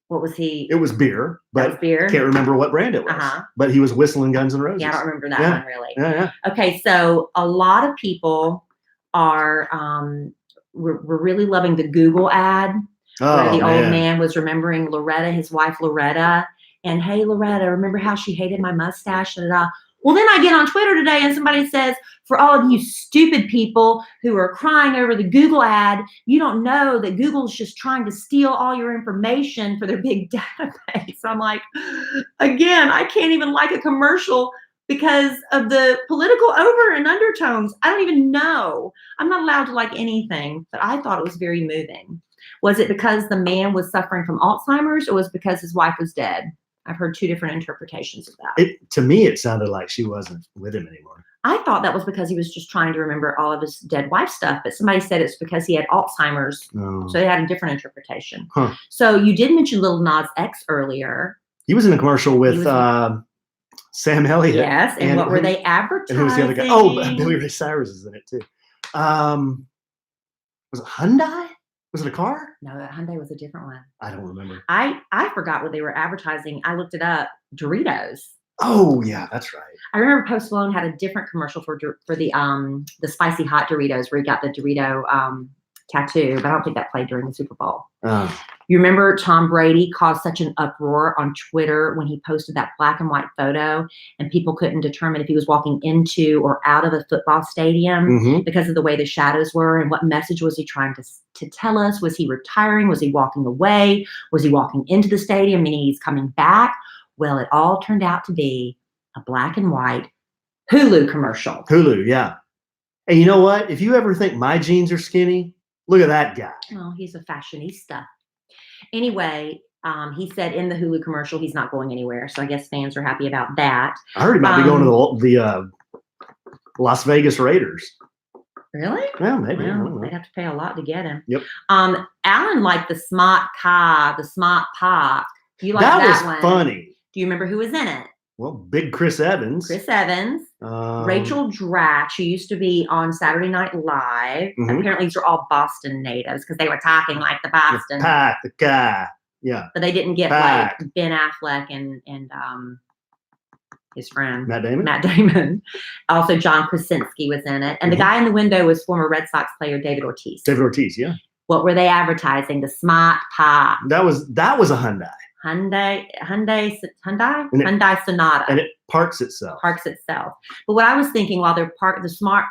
[SPEAKER 1] What was he?
[SPEAKER 2] It was beer, but can't remember what brand it was. But he was whistling Guns N' Roses.
[SPEAKER 1] Yeah, I don't remember that one really.
[SPEAKER 2] Yeah.
[SPEAKER 1] Okay, so a lot of people are we're really loving the Google ad where the old man was remembering Loretta, his wife Loretta, and hey Loretta, remember how she hated my mustache? Well, then I get on Twitter today and somebody says, for all of you stupid people who are crying over the Google ad, you don't know that Google's just trying to steal all your information for their big database. I'm like, again, I can't even like a commercial because of the political over and undertones. I don't even know. I'm not allowed to like anything, but I thought it was very moving. Was it because the man was suffering from Alzheimer's or was it because his wife was dead? I've heard 2 different interpretations of that.
[SPEAKER 2] To me, it sounded like she wasn't with him anymore.
[SPEAKER 1] I thought that was because he was just trying to remember all of his dead wife stuff, but somebody said it's because he had Alzheimer's.
[SPEAKER 2] Oh.
[SPEAKER 1] So they had a different interpretation.
[SPEAKER 2] Huh.
[SPEAKER 1] So you did mention Lil Nas X earlier.
[SPEAKER 2] He was in a commercial with Sam Elliott.
[SPEAKER 1] Yes, and what were they advertising?
[SPEAKER 2] And who was the other guy? Oh, Billy Ray Cyrus is in it too. Was it Hyundai? Was it a car?
[SPEAKER 1] No, that Hyundai was a different one.
[SPEAKER 2] I don't remember.
[SPEAKER 1] I forgot what they were advertising. I looked it up. Doritos.
[SPEAKER 2] Oh yeah, that's right.
[SPEAKER 1] I remember Post Malone had a different commercial for the spicy hot Doritos where he got the Dorito tattoo, but I don't think that played during the Super Bowl.
[SPEAKER 2] Oh.
[SPEAKER 1] You remember Tom Brady caused such an uproar on Twitter when he posted that black and white photo and people couldn't determine if he was walking into or out of a football stadium because of the way the shadows were and what message was he trying to tell us? Was he retiring? Was he walking away? Was he walking into the stadium, meaning he's coming back? Well, it all turned out to be a black and white Hulu commercial.
[SPEAKER 2] Hulu, yeah. And you know what? If you ever think my jeans are skinny, look at that guy.
[SPEAKER 1] Oh, he's a fashionista. Anyway, He said in the Hulu commercial he's not going anywhere. So I guess fans are happy about that.
[SPEAKER 2] I heard he might be going to the Las Vegas Raiders.
[SPEAKER 1] Really?
[SPEAKER 2] Yeah, maybe.
[SPEAKER 1] Well, they'd have to pay a lot to get him.
[SPEAKER 2] Yep.
[SPEAKER 1] Alan liked the Smart Car, the Smart Pop. You like
[SPEAKER 2] that
[SPEAKER 1] one?
[SPEAKER 2] Was funny.
[SPEAKER 1] Do you remember who was in it?
[SPEAKER 2] Well, big Chris Evans.
[SPEAKER 1] Rachel Dratch, who used to be on Saturday Night Live.
[SPEAKER 2] Mm-hmm.
[SPEAKER 1] Apparently, these are all Boston natives because they were talking like the Boston.
[SPEAKER 2] The guy. Yeah.
[SPEAKER 1] But they didn't get like Ben Affleck and his friend
[SPEAKER 2] Matt Damon.
[SPEAKER 1] Also, John Krasinski was in it, and the guy in the window was former Red Sox player David Ortiz.
[SPEAKER 2] Yeah.
[SPEAKER 1] What were they advertising? The Smart Pop.
[SPEAKER 2] That was a Hyundai.
[SPEAKER 1] Hyundai Sonata.
[SPEAKER 2] And it parks itself.
[SPEAKER 1] But what I was thinking while they're parked, the smart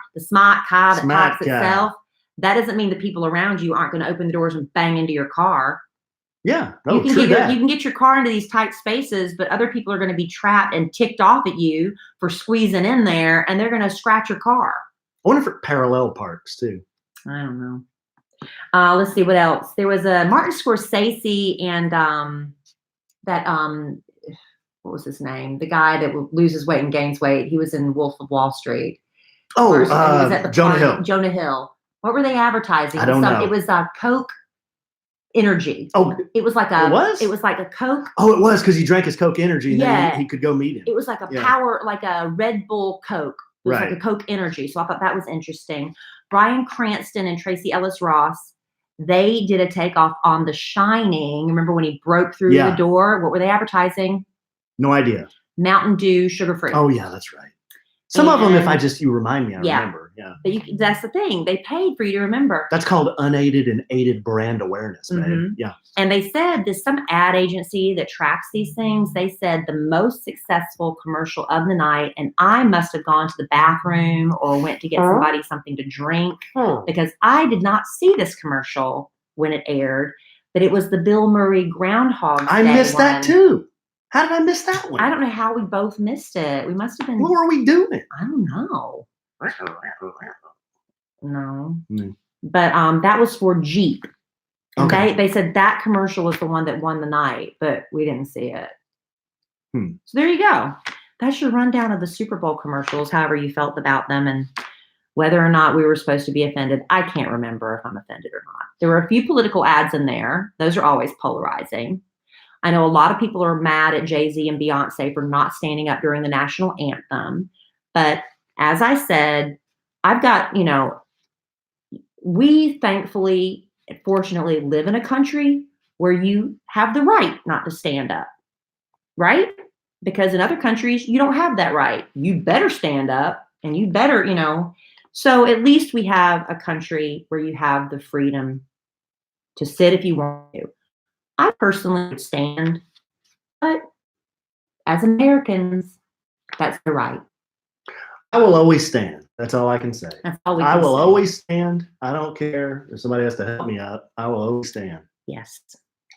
[SPEAKER 1] car that parks itself, that doesn't mean the people around you aren't going to open the doors and bang into your car.
[SPEAKER 2] Yeah.
[SPEAKER 1] You can get your car into these tight spaces, but other people are going to be trapped and ticked off at you for squeezing in there, and they're going to scratch your car.
[SPEAKER 2] I wonder if it parallel parks too.
[SPEAKER 1] I don't know. Let's see what else. There was a Martin Scorsese and what was his name? The guy that loses weight and gains weight. He was in Wolf of Wall Street. Jonah Hill. What were they advertising?
[SPEAKER 2] I don't know.
[SPEAKER 1] It was Coke Energy.
[SPEAKER 2] Oh,
[SPEAKER 1] it was like a.
[SPEAKER 2] It was
[SPEAKER 1] like a Coke.
[SPEAKER 2] Oh, it was because he drank his Coke Energy, and then he could go meet him.
[SPEAKER 1] It was like a power, like a Red Bull Coke. It was like a Coke Energy. So I thought that was interesting. Bryan Cranston and Tracy Ellis Ross. They did a takeoff on The Shining. Remember when he broke through the door? What were they advertising?
[SPEAKER 2] No idea.
[SPEAKER 1] Mountain Dew, sugar-free.
[SPEAKER 2] Oh, yeah, that's right. Some of them, if you remind me, I remember. Yeah.
[SPEAKER 1] But that's the thing. They paid for you to remember.
[SPEAKER 2] That's called unaided and aided brand awareness, man. Mm-hmm. Yeah.
[SPEAKER 1] And they said there's some ad agency that tracks these things. They said the most successful commercial of the night, and I must have gone to the bathroom or went to get somebody something to drink because I did not see this commercial when it aired, but it was the Bill Murray Groundhog Day.
[SPEAKER 2] I missed that too. How did I miss that one?
[SPEAKER 1] I don't know how we both missed it. We must have been.
[SPEAKER 2] What were we doing?
[SPEAKER 1] I don't know. No. But that was for Jeep. Okay. They said that commercial was the one that won the night, but we didn't see it. So there you go. That's your rundown of the Super Bowl commercials, however you felt about them and whether or not we were supposed to be offended. I can't remember if I'm offended or not. There were a few political ads in there. Those are always polarizing. I know a lot of people are mad at Jay-Z and Beyonce for not standing up during the national anthem. But as I said, I've got, we thankfully, fortunately live in a country where you have the right not to stand up, right? Because in other countries, you don't have that right. You better stand up and you better, So at least we have a country where you have the freedom to sit if you want to. I personally would stand, but as Americans, that's the right.
[SPEAKER 2] I will always stand. That's all I can say.
[SPEAKER 1] That's all
[SPEAKER 2] I will always stand. I don't care if somebody has to help me up. I will always stand.
[SPEAKER 1] Yes.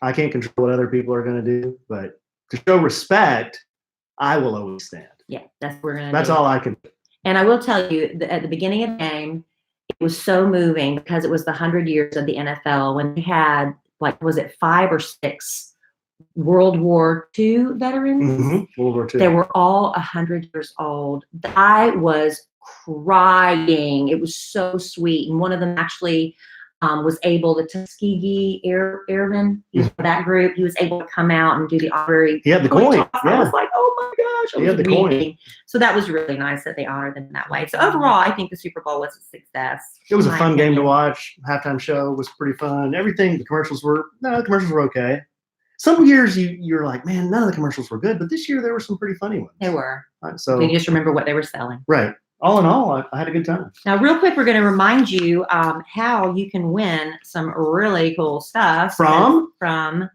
[SPEAKER 2] I can't control what other people are going to do, but to show respect, I will always stand.
[SPEAKER 1] Yeah, that's what we're going to do.
[SPEAKER 2] That's all I can do.
[SPEAKER 1] And I will tell you that at the beginning of the game, it was so moving because it was the 100 years of the NFL when they had, was it 5 or 6 World War II veterans?
[SPEAKER 2] Mm-hmm. World War II.
[SPEAKER 1] They were all 100 years old. I was crying. It was so sweet. And one of them actually was able, the Tuskegee Airmen, that group, he was able to come out and do the honorary.
[SPEAKER 2] He had the coin. Yeah.
[SPEAKER 1] I was like, oh my gosh.
[SPEAKER 2] He had the coin.
[SPEAKER 1] So that was really nice that they honored them that way. So overall, I think the Super Bowl was a success.
[SPEAKER 2] It was a fun game to watch. Halftime show was pretty fun. Everything, the commercials were okay. Some years you're like, man, none of the commercials were good, but this year there were some pretty funny ones.
[SPEAKER 1] They were.
[SPEAKER 2] So
[SPEAKER 1] you just remember what they were selling.
[SPEAKER 2] Right. All in all, I had a good time.
[SPEAKER 1] Now, real quick, we're going to remind you how you can win some really cool stuff
[SPEAKER 2] from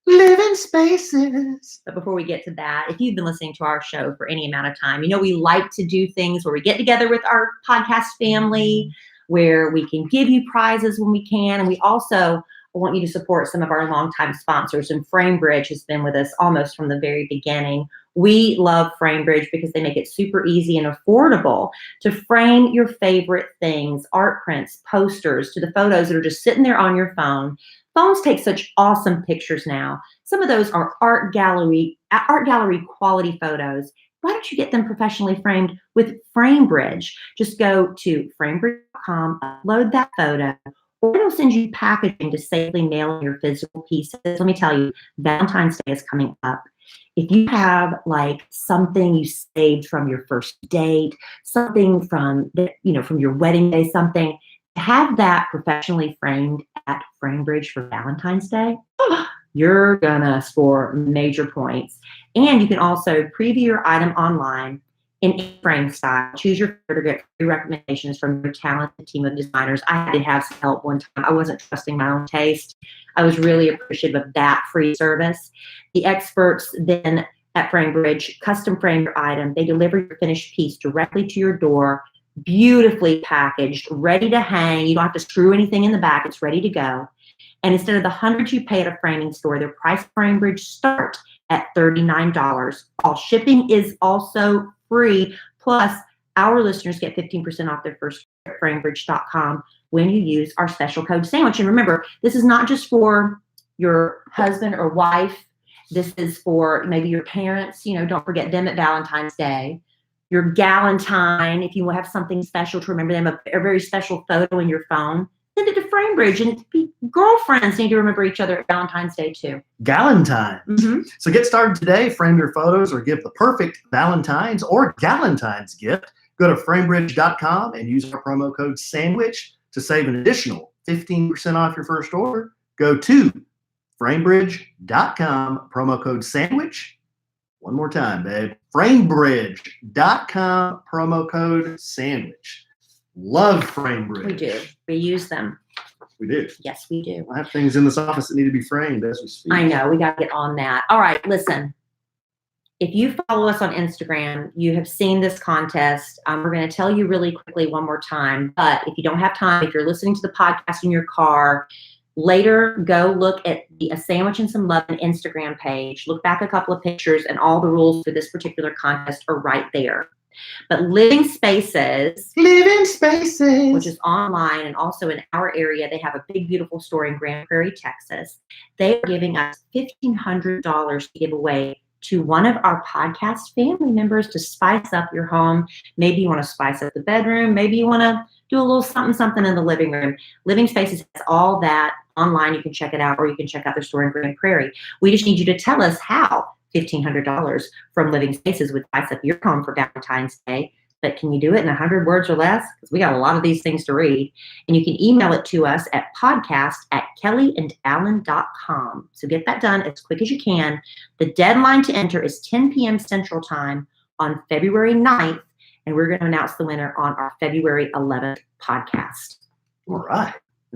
[SPEAKER 2] Living Spaces.
[SPEAKER 1] But before we get to that, if you've been listening to our show for any amount of time, we like to do things where we get together with our podcast family, where we can give you prizes when we can. And we also I want you to support some of our longtime sponsors. And FrameBridge has been with us almost from the very beginning. We love FrameBridge because they make it super easy and affordable to frame your favorite things, art prints, posters, to the photos that are just sitting there on your phone. Phones take such awesome pictures now. Some of those are art gallery quality photos. Why don't you get them professionally framed with FrameBridge? Just go to framebridge.com, upload that photo, or it'll send you packaging to safely mail your physical pieces. Let me tell you, Valentine's Day is coming up. If you have like something you saved from your first date, something from from your wedding day, something, have that professionally framed at FrameBridge for Valentine's Day, you're gonna score major points. And you can also preview your item online in frame style. Choose your favorite to get free recommendations from your talented team of designers. I had to have some help one time. I wasn't trusting my own taste. I was really appreciative of that free service. The experts then at FrameBridge custom frame your item. They deliver your finished piece directly to your door, beautifully packaged, ready to hang. You don't have to screw anything in the back. It's ready to go. And instead of the $100 you pay at a framing store, their price FrameBridge start at $39. All shipping is also free. Plus, our listeners get 15% off their first at framebridge.com when you use our special code sandwich. And remember, this is not just for your husband or wife. This is for maybe your parents. Don't forget them at Valentine's Day. Your galentine, if you have something special to remember them, a very special photo in your phone, send it to FrameBridge. And girlfriends need to remember each other at Valentine's Day too.
[SPEAKER 2] Galentines. Mm-hmm. So get started today. Frame your photos or give the perfect Valentine's or Galentine's gift. Go to framebridge.com and use our promo code SANDWICH to save an additional 15% off your first order. Go to framebridge.com, promo code SANDWICH. One more time, babe. Framebridge.com, promo code SANDWICH. Love FrameBridge.
[SPEAKER 1] We do. We use them.
[SPEAKER 2] We do.
[SPEAKER 1] Yes, we do.
[SPEAKER 2] I have things in this office that need to be framed as we speak.
[SPEAKER 1] I know. We got to get on that. All right, listen. If you follow us on Instagram, you have seen this contest. We're going to tell you really quickly one more time. But if you don't have time, if you're listening to the podcast in your car, later go look at the A Sandwich and Some Lovin' Instagram page. Look back a couple of pictures, and all the rules for this particular contest are right there. But Living Spaces, which is online and also in our area, they have a big, beautiful store in Grand Prairie, Texas. They are giving us $1,500 to give away to one of our podcast family members to spice up your home. Maybe you want to spice up the bedroom. Maybe you want to do a little something in the living room. Living Spaces has all that online. You can check it out, or you can check out their store in Grand Prairie. We just need you to tell us how $1,500 from Living Spaces would spice up your home for Valentine's Day. But can you do it in 100 words or less? Because we got a lot of these things to read. And you can email it to us at podcast@kellyandalan.com. So get that done as quick as you can. The deadline to enter is 10 p.m. Central Time on February 9th. And we're going to announce the winner on our February 11th podcast.
[SPEAKER 2] All right.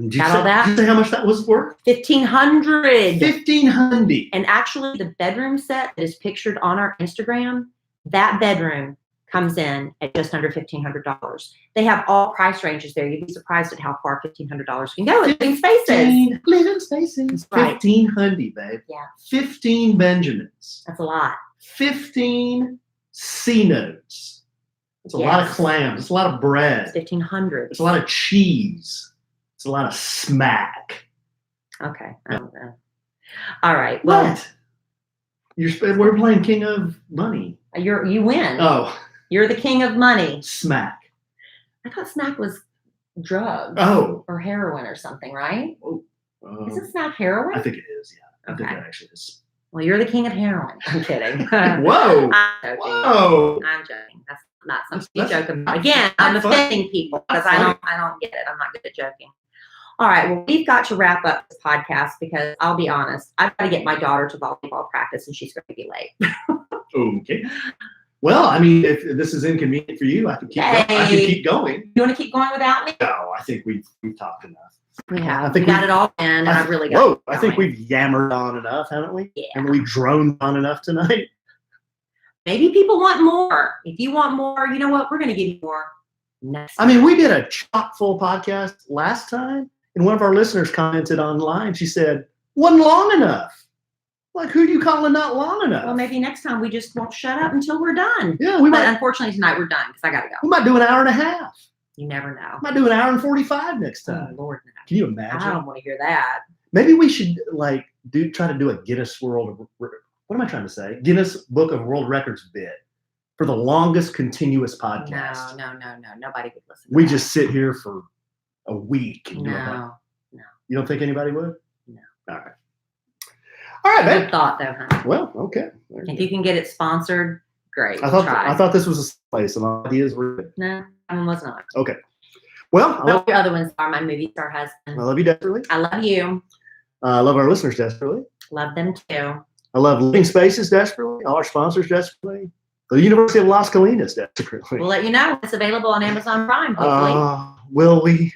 [SPEAKER 1] Got all that?
[SPEAKER 2] Did you say how much that was worth?
[SPEAKER 1] $1,500.
[SPEAKER 2] $1,500.
[SPEAKER 1] And actually, the bedroom set that is pictured on our Instagram, that bedroom comes in at just under $1,500. They have all price ranges there. You'd be surprised at how far $1,500 can go at Living Spaces.
[SPEAKER 2] Living Spaces.
[SPEAKER 1] Right.
[SPEAKER 2] $1,500, babe.
[SPEAKER 1] Yeah.
[SPEAKER 2] 15 Benjamins.
[SPEAKER 1] That's a lot.
[SPEAKER 2] 15 C-notes. That's a lot of clams. It's a lot of bread.
[SPEAKER 1] It's $1,500.
[SPEAKER 2] It's a lot of cheese. It's a lot of smack.
[SPEAKER 1] Okay. I don't know. All right. Well,
[SPEAKER 2] what? We're playing King of Money.
[SPEAKER 1] You win.
[SPEAKER 2] Oh.
[SPEAKER 1] You're the king of money.
[SPEAKER 2] Smack.
[SPEAKER 1] I thought smack was drugs.
[SPEAKER 2] Oh.
[SPEAKER 1] Or heroin or something, right?
[SPEAKER 2] Oh.
[SPEAKER 1] Isn't smack heroin?
[SPEAKER 2] I think it is, yeah.
[SPEAKER 1] Okay.
[SPEAKER 2] I think that actually is.
[SPEAKER 1] Well, you're the king of heroin. I'm kidding.
[SPEAKER 2] Whoa.
[SPEAKER 1] I'm joking.
[SPEAKER 2] Whoa.
[SPEAKER 1] I'm joking. That's not something you joke about. Again, I'm offending people because I don't get it. I'm not good at joking. All right. Well, we've got to wrap up this podcast because I'll be honest, I've got to get my daughter to volleyball practice and she's going to be late.
[SPEAKER 2] Okay. Well, I mean, if this is inconvenient for you, I can keep going.
[SPEAKER 1] You want to keep going without me?
[SPEAKER 2] No, I think we've talked enough.
[SPEAKER 1] We have. I think we got it all in, and I've really got
[SPEAKER 2] Whoa, I think we've yammered on enough, haven't we?
[SPEAKER 1] Yeah.
[SPEAKER 2] And we droned on enough tonight.
[SPEAKER 1] Maybe people want more. If you want more, you know what? We're going to give you more next time.
[SPEAKER 2] I mean, we did a chock full podcast last time, And one of our listeners commented online. She said, "Wasn't long enough." Like, who do you call not long enough?
[SPEAKER 1] Well, maybe next time we just won't shut up until we're done.
[SPEAKER 2] Yeah,
[SPEAKER 1] but unfortunately tonight we're done because I gotta go.
[SPEAKER 2] We might do an hour and a half.
[SPEAKER 1] You never know.
[SPEAKER 2] We might do an hour and 45 next time.
[SPEAKER 1] Oh, Lord, no.
[SPEAKER 2] Can you imagine?
[SPEAKER 1] I don't want to hear that.
[SPEAKER 2] Maybe we should try to do a Guinness World. What am I trying to say? Guinness Book of World Records bid for the longest continuous podcast.
[SPEAKER 1] No. Nobody would listen.
[SPEAKER 2] We just sit here for a week. And
[SPEAKER 1] no.
[SPEAKER 2] You don't think anybody would?
[SPEAKER 1] No.
[SPEAKER 2] All right, babe.
[SPEAKER 1] Good thought, though, honey.
[SPEAKER 2] Well, okay.
[SPEAKER 1] If you can get it sponsored, great.
[SPEAKER 2] I thought this was a place, and ideas were good.
[SPEAKER 1] No, one was not.
[SPEAKER 2] Okay. Well,
[SPEAKER 1] the other ones are my movie star husband.
[SPEAKER 2] I love you desperately.
[SPEAKER 1] I love you.
[SPEAKER 2] I love our listeners desperately.
[SPEAKER 1] Love them too.
[SPEAKER 2] I love Living Spaces desperately. All our sponsors desperately. The University of Las Colinas desperately.
[SPEAKER 1] We'll let you know. It's available on Amazon Prime, hopefully.
[SPEAKER 2] Will we?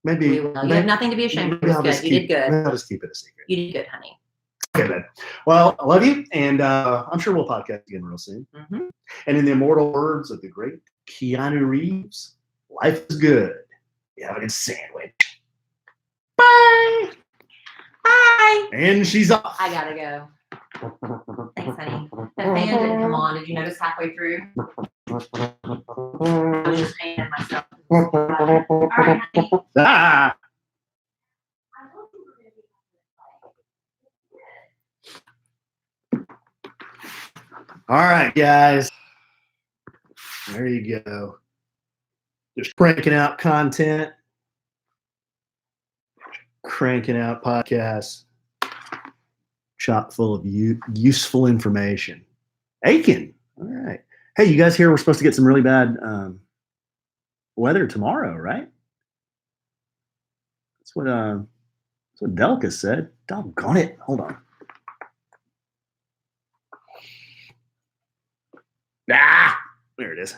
[SPEAKER 2] Maybe.
[SPEAKER 1] We will. You have nothing to be ashamed of. You did good.
[SPEAKER 2] I'll just keep it a secret.
[SPEAKER 1] You did good, honey.
[SPEAKER 2] Okay, man. Well, I love you, and I'm sure we'll podcast again real soon.
[SPEAKER 1] Mm-hmm.
[SPEAKER 2] And in the immortal words of the great Keanu Reeves, life is good. You have a good sandwich. Bye.
[SPEAKER 1] Bye.
[SPEAKER 2] And she's off.
[SPEAKER 1] I gotta go. Thanks, honey. That fan didn't come on. Did you notice halfway through? I was just fanning myself. All right, honey.
[SPEAKER 2] Ah. All right, guys. There you go. Just cranking out content, cranking out podcasts, chock full of useful information. Aiken. All right. Hey, you guys here? We're supposed to get some really bad weather tomorrow, right? That's what Delka said. Doggone it. Hold on. There it is.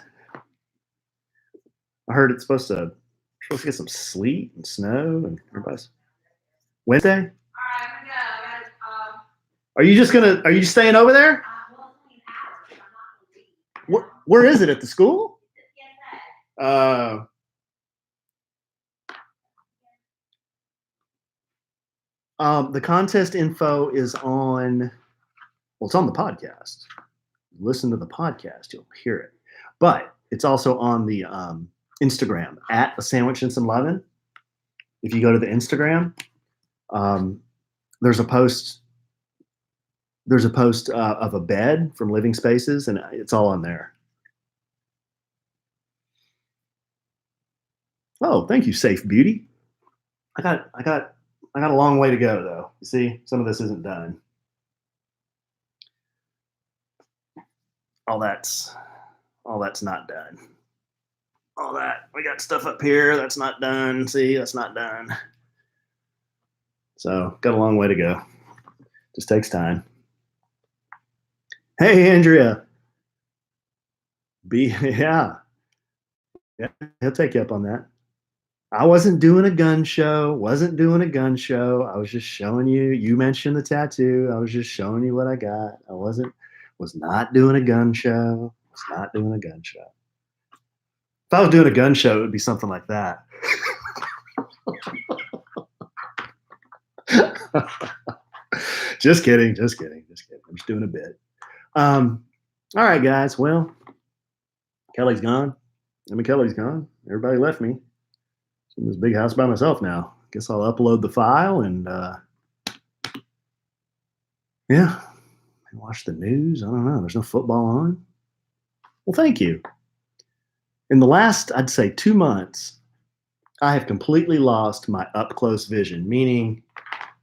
[SPEAKER 2] I heard it's supposed to get some sleet and snow and everybody's Wednesday. All right, I'm gonna go. Are you staying over there? Well, it's only an hour, so I'm not gonna leave. Where is it? At the school? The contest info is on. Well, it's on the podcast. Listen to the podcast, you'll hear it. But it's also on the Instagram at A Sandwich and Some Lovin'. If you go to the Instagram, there's a post. There's a post of a bed from Living Spaces, and it's all on there. Oh, thank you, Safe Beauty. I got a long way to go, though. You see, some of this isn't done. All that's not done. All that, we got stuff up here that's not done. See, that's not done. So got a long way to go. Just takes time. Hey, Andrea. Yeah, he'll take you up on that. I wasn't doing a gun show. I was just showing you. You mentioned the tattoo. I was just showing you what I got. Was not doing a gun show. If I was doing a gun show, it would be something like that. Just kidding. I'm just doing a bit. All right, guys. Well, Kelly's gone. Kelly's gone. Everybody left me. I'm in this big house by myself now. Guess I'll upload the file and yeah. Watch the news. I don't know. There's no football on. Well, thank you. In the last, I'd say 2 months, I have completely lost my up close vision, meaning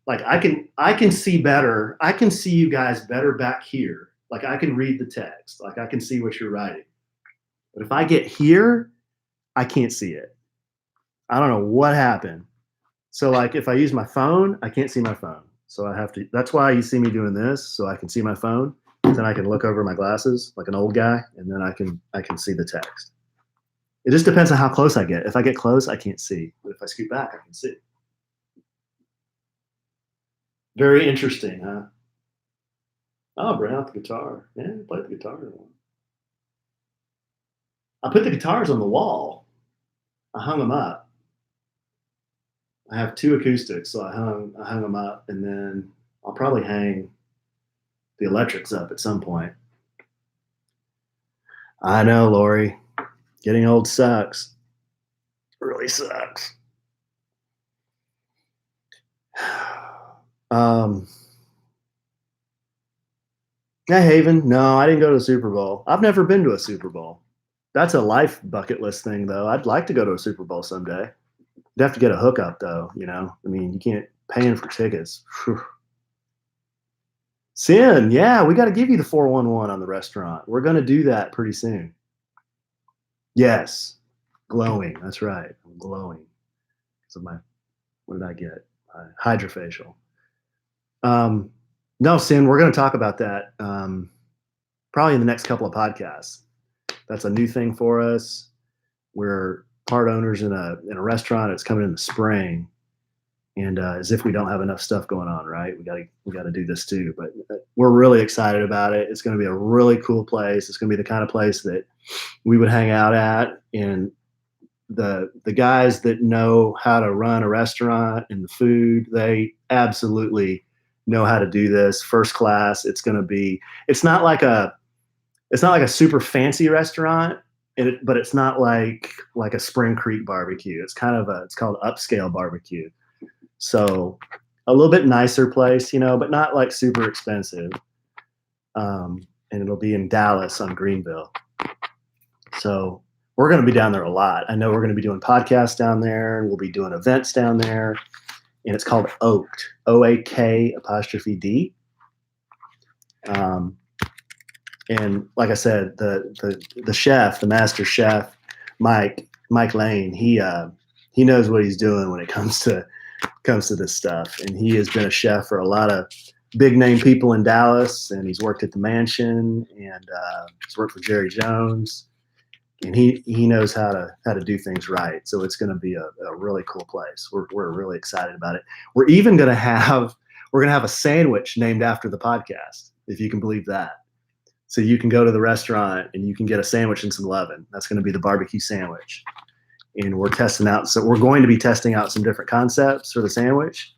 [SPEAKER 2] like I can see better. I can see you guys better back here. Like I can read the text. Like I can see what you're writing. But if I get here, I can't see it. I don't know what happened. So like if I use my phone, I can't see my phone. So I have to, that's why you see me doing this, so I can see my phone. Then I can look over my glasses like an old guy, and then I can see the text. It just depends on how close I get. If I get close, I can't see. But if I scoot back, I can see. Very interesting, huh? Oh, bring out the guitar. Yeah, play the guitar. I put the guitars on the wall. I hung them up. I have 2 acoustics, so I hung them up, and then I'll probably hang the electrics up at some point. I know, Lori. Getting old sucks. It really sucks. Yeah, Haven. No, I didn't go to the Super Bowl. I've never been to a Super Bowl. That's a life bucket list thing, though. I'd like to go to a Super Bowl someday. You'd have to get a hookup, though. I mean, you can't paying for tickets. Whew. Sin, yeah, we got to give you the 411 on the restaurant. We're going to do that pretty soon. Yes, glowing. That's right. I'm glowing because of what did I get? Hydrofacial. No, Sin, we're going to talk about that probably in the next couple of podcasts. That's a new thing for us. We're part owners in a restaurant. It's coming in the spring, and as if we don't have enough stuff going on, right? We got to do this too. But we're really excited about it. It's going to be a really cool place. It's going to be the kind of place that we would hang out at, and the guys that know how to run a restaurant and the food, they absolutely know how to do this first class. It's not like a super fancy restaurant, but it's not like a Spring Creek barbecue. It's called upscale barbecue. So a little bit nicer place, but not like super expensive. And it'll be in Dallas on Greenville. So we're going to be down there a lot. I know we're going to be doing podcasts down there, and we'll be doing events down there. And it's called Oaked, OAK''D. And like I said, the chef, the master chef, Mike Lane, he knows what he's doing when it comes to this stuff. And he has been a chef for a lot of big name people in Dallas, and he's worked at the Mansion, and he's worked for Jerry Jones. And he knows how to do things right. So it's going to be a really cool place. We're really excited about it. We're even going to have a sandwich named after the podcast, if you can believe that. So you can go to the restaurant and you can get a sandwich and some Lovin. That's going to be the barbecue sandwich. And we're going to be testing out some different concepts for the sandwich.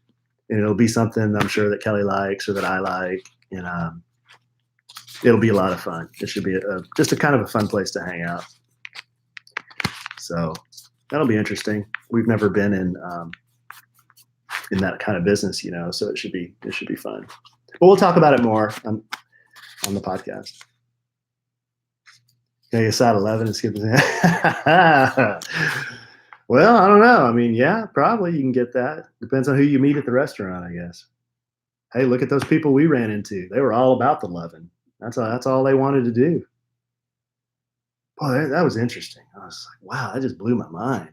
[SPEAKER 2] And it'll be something I'm sure that Kelly likes or that I like. And it'll be a lot of fun. It should be just a kind of a fun place to hang out. So that'll be interesting. We've never been in that kind of business, so it should be fun. But we'll talk about it more on the podcast. Can I get side 11 and skip the Well, I don't know. I mean, yeah, probably you can get that. Depends on who you meet at the restaurant, I guess. Hey, look at those people we ran into. They were all about the Lovin. That's all they wanted to do. Boy, that was interesting. I was like, wow, that just blew my mind,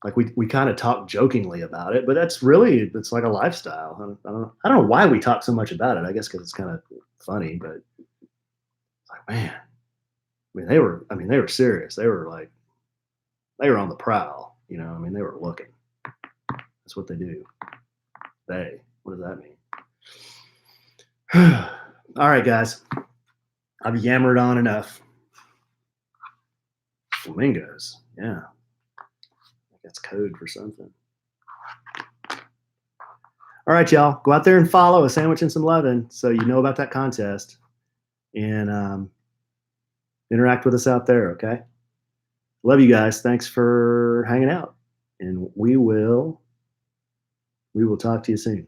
[SPEAKER 2] Like we kind of talked jokingly about it, but it's like a lifestyle. I don't know why we talk so much about it. I guess because it's kind of funny, but it's like, man, they were serious. They were on the prowl, they were looking. That's what they do. What does that mean? All right, guys. I've yammered on enough. Flamingos, yeah. That's code for something. All right, y'all. Go out there and follow A Sandwich and Some Lovin' so you know about that contest. And interact with us out there, okay? Love you guys. Thanks for hanging out. And we will talk to you soon.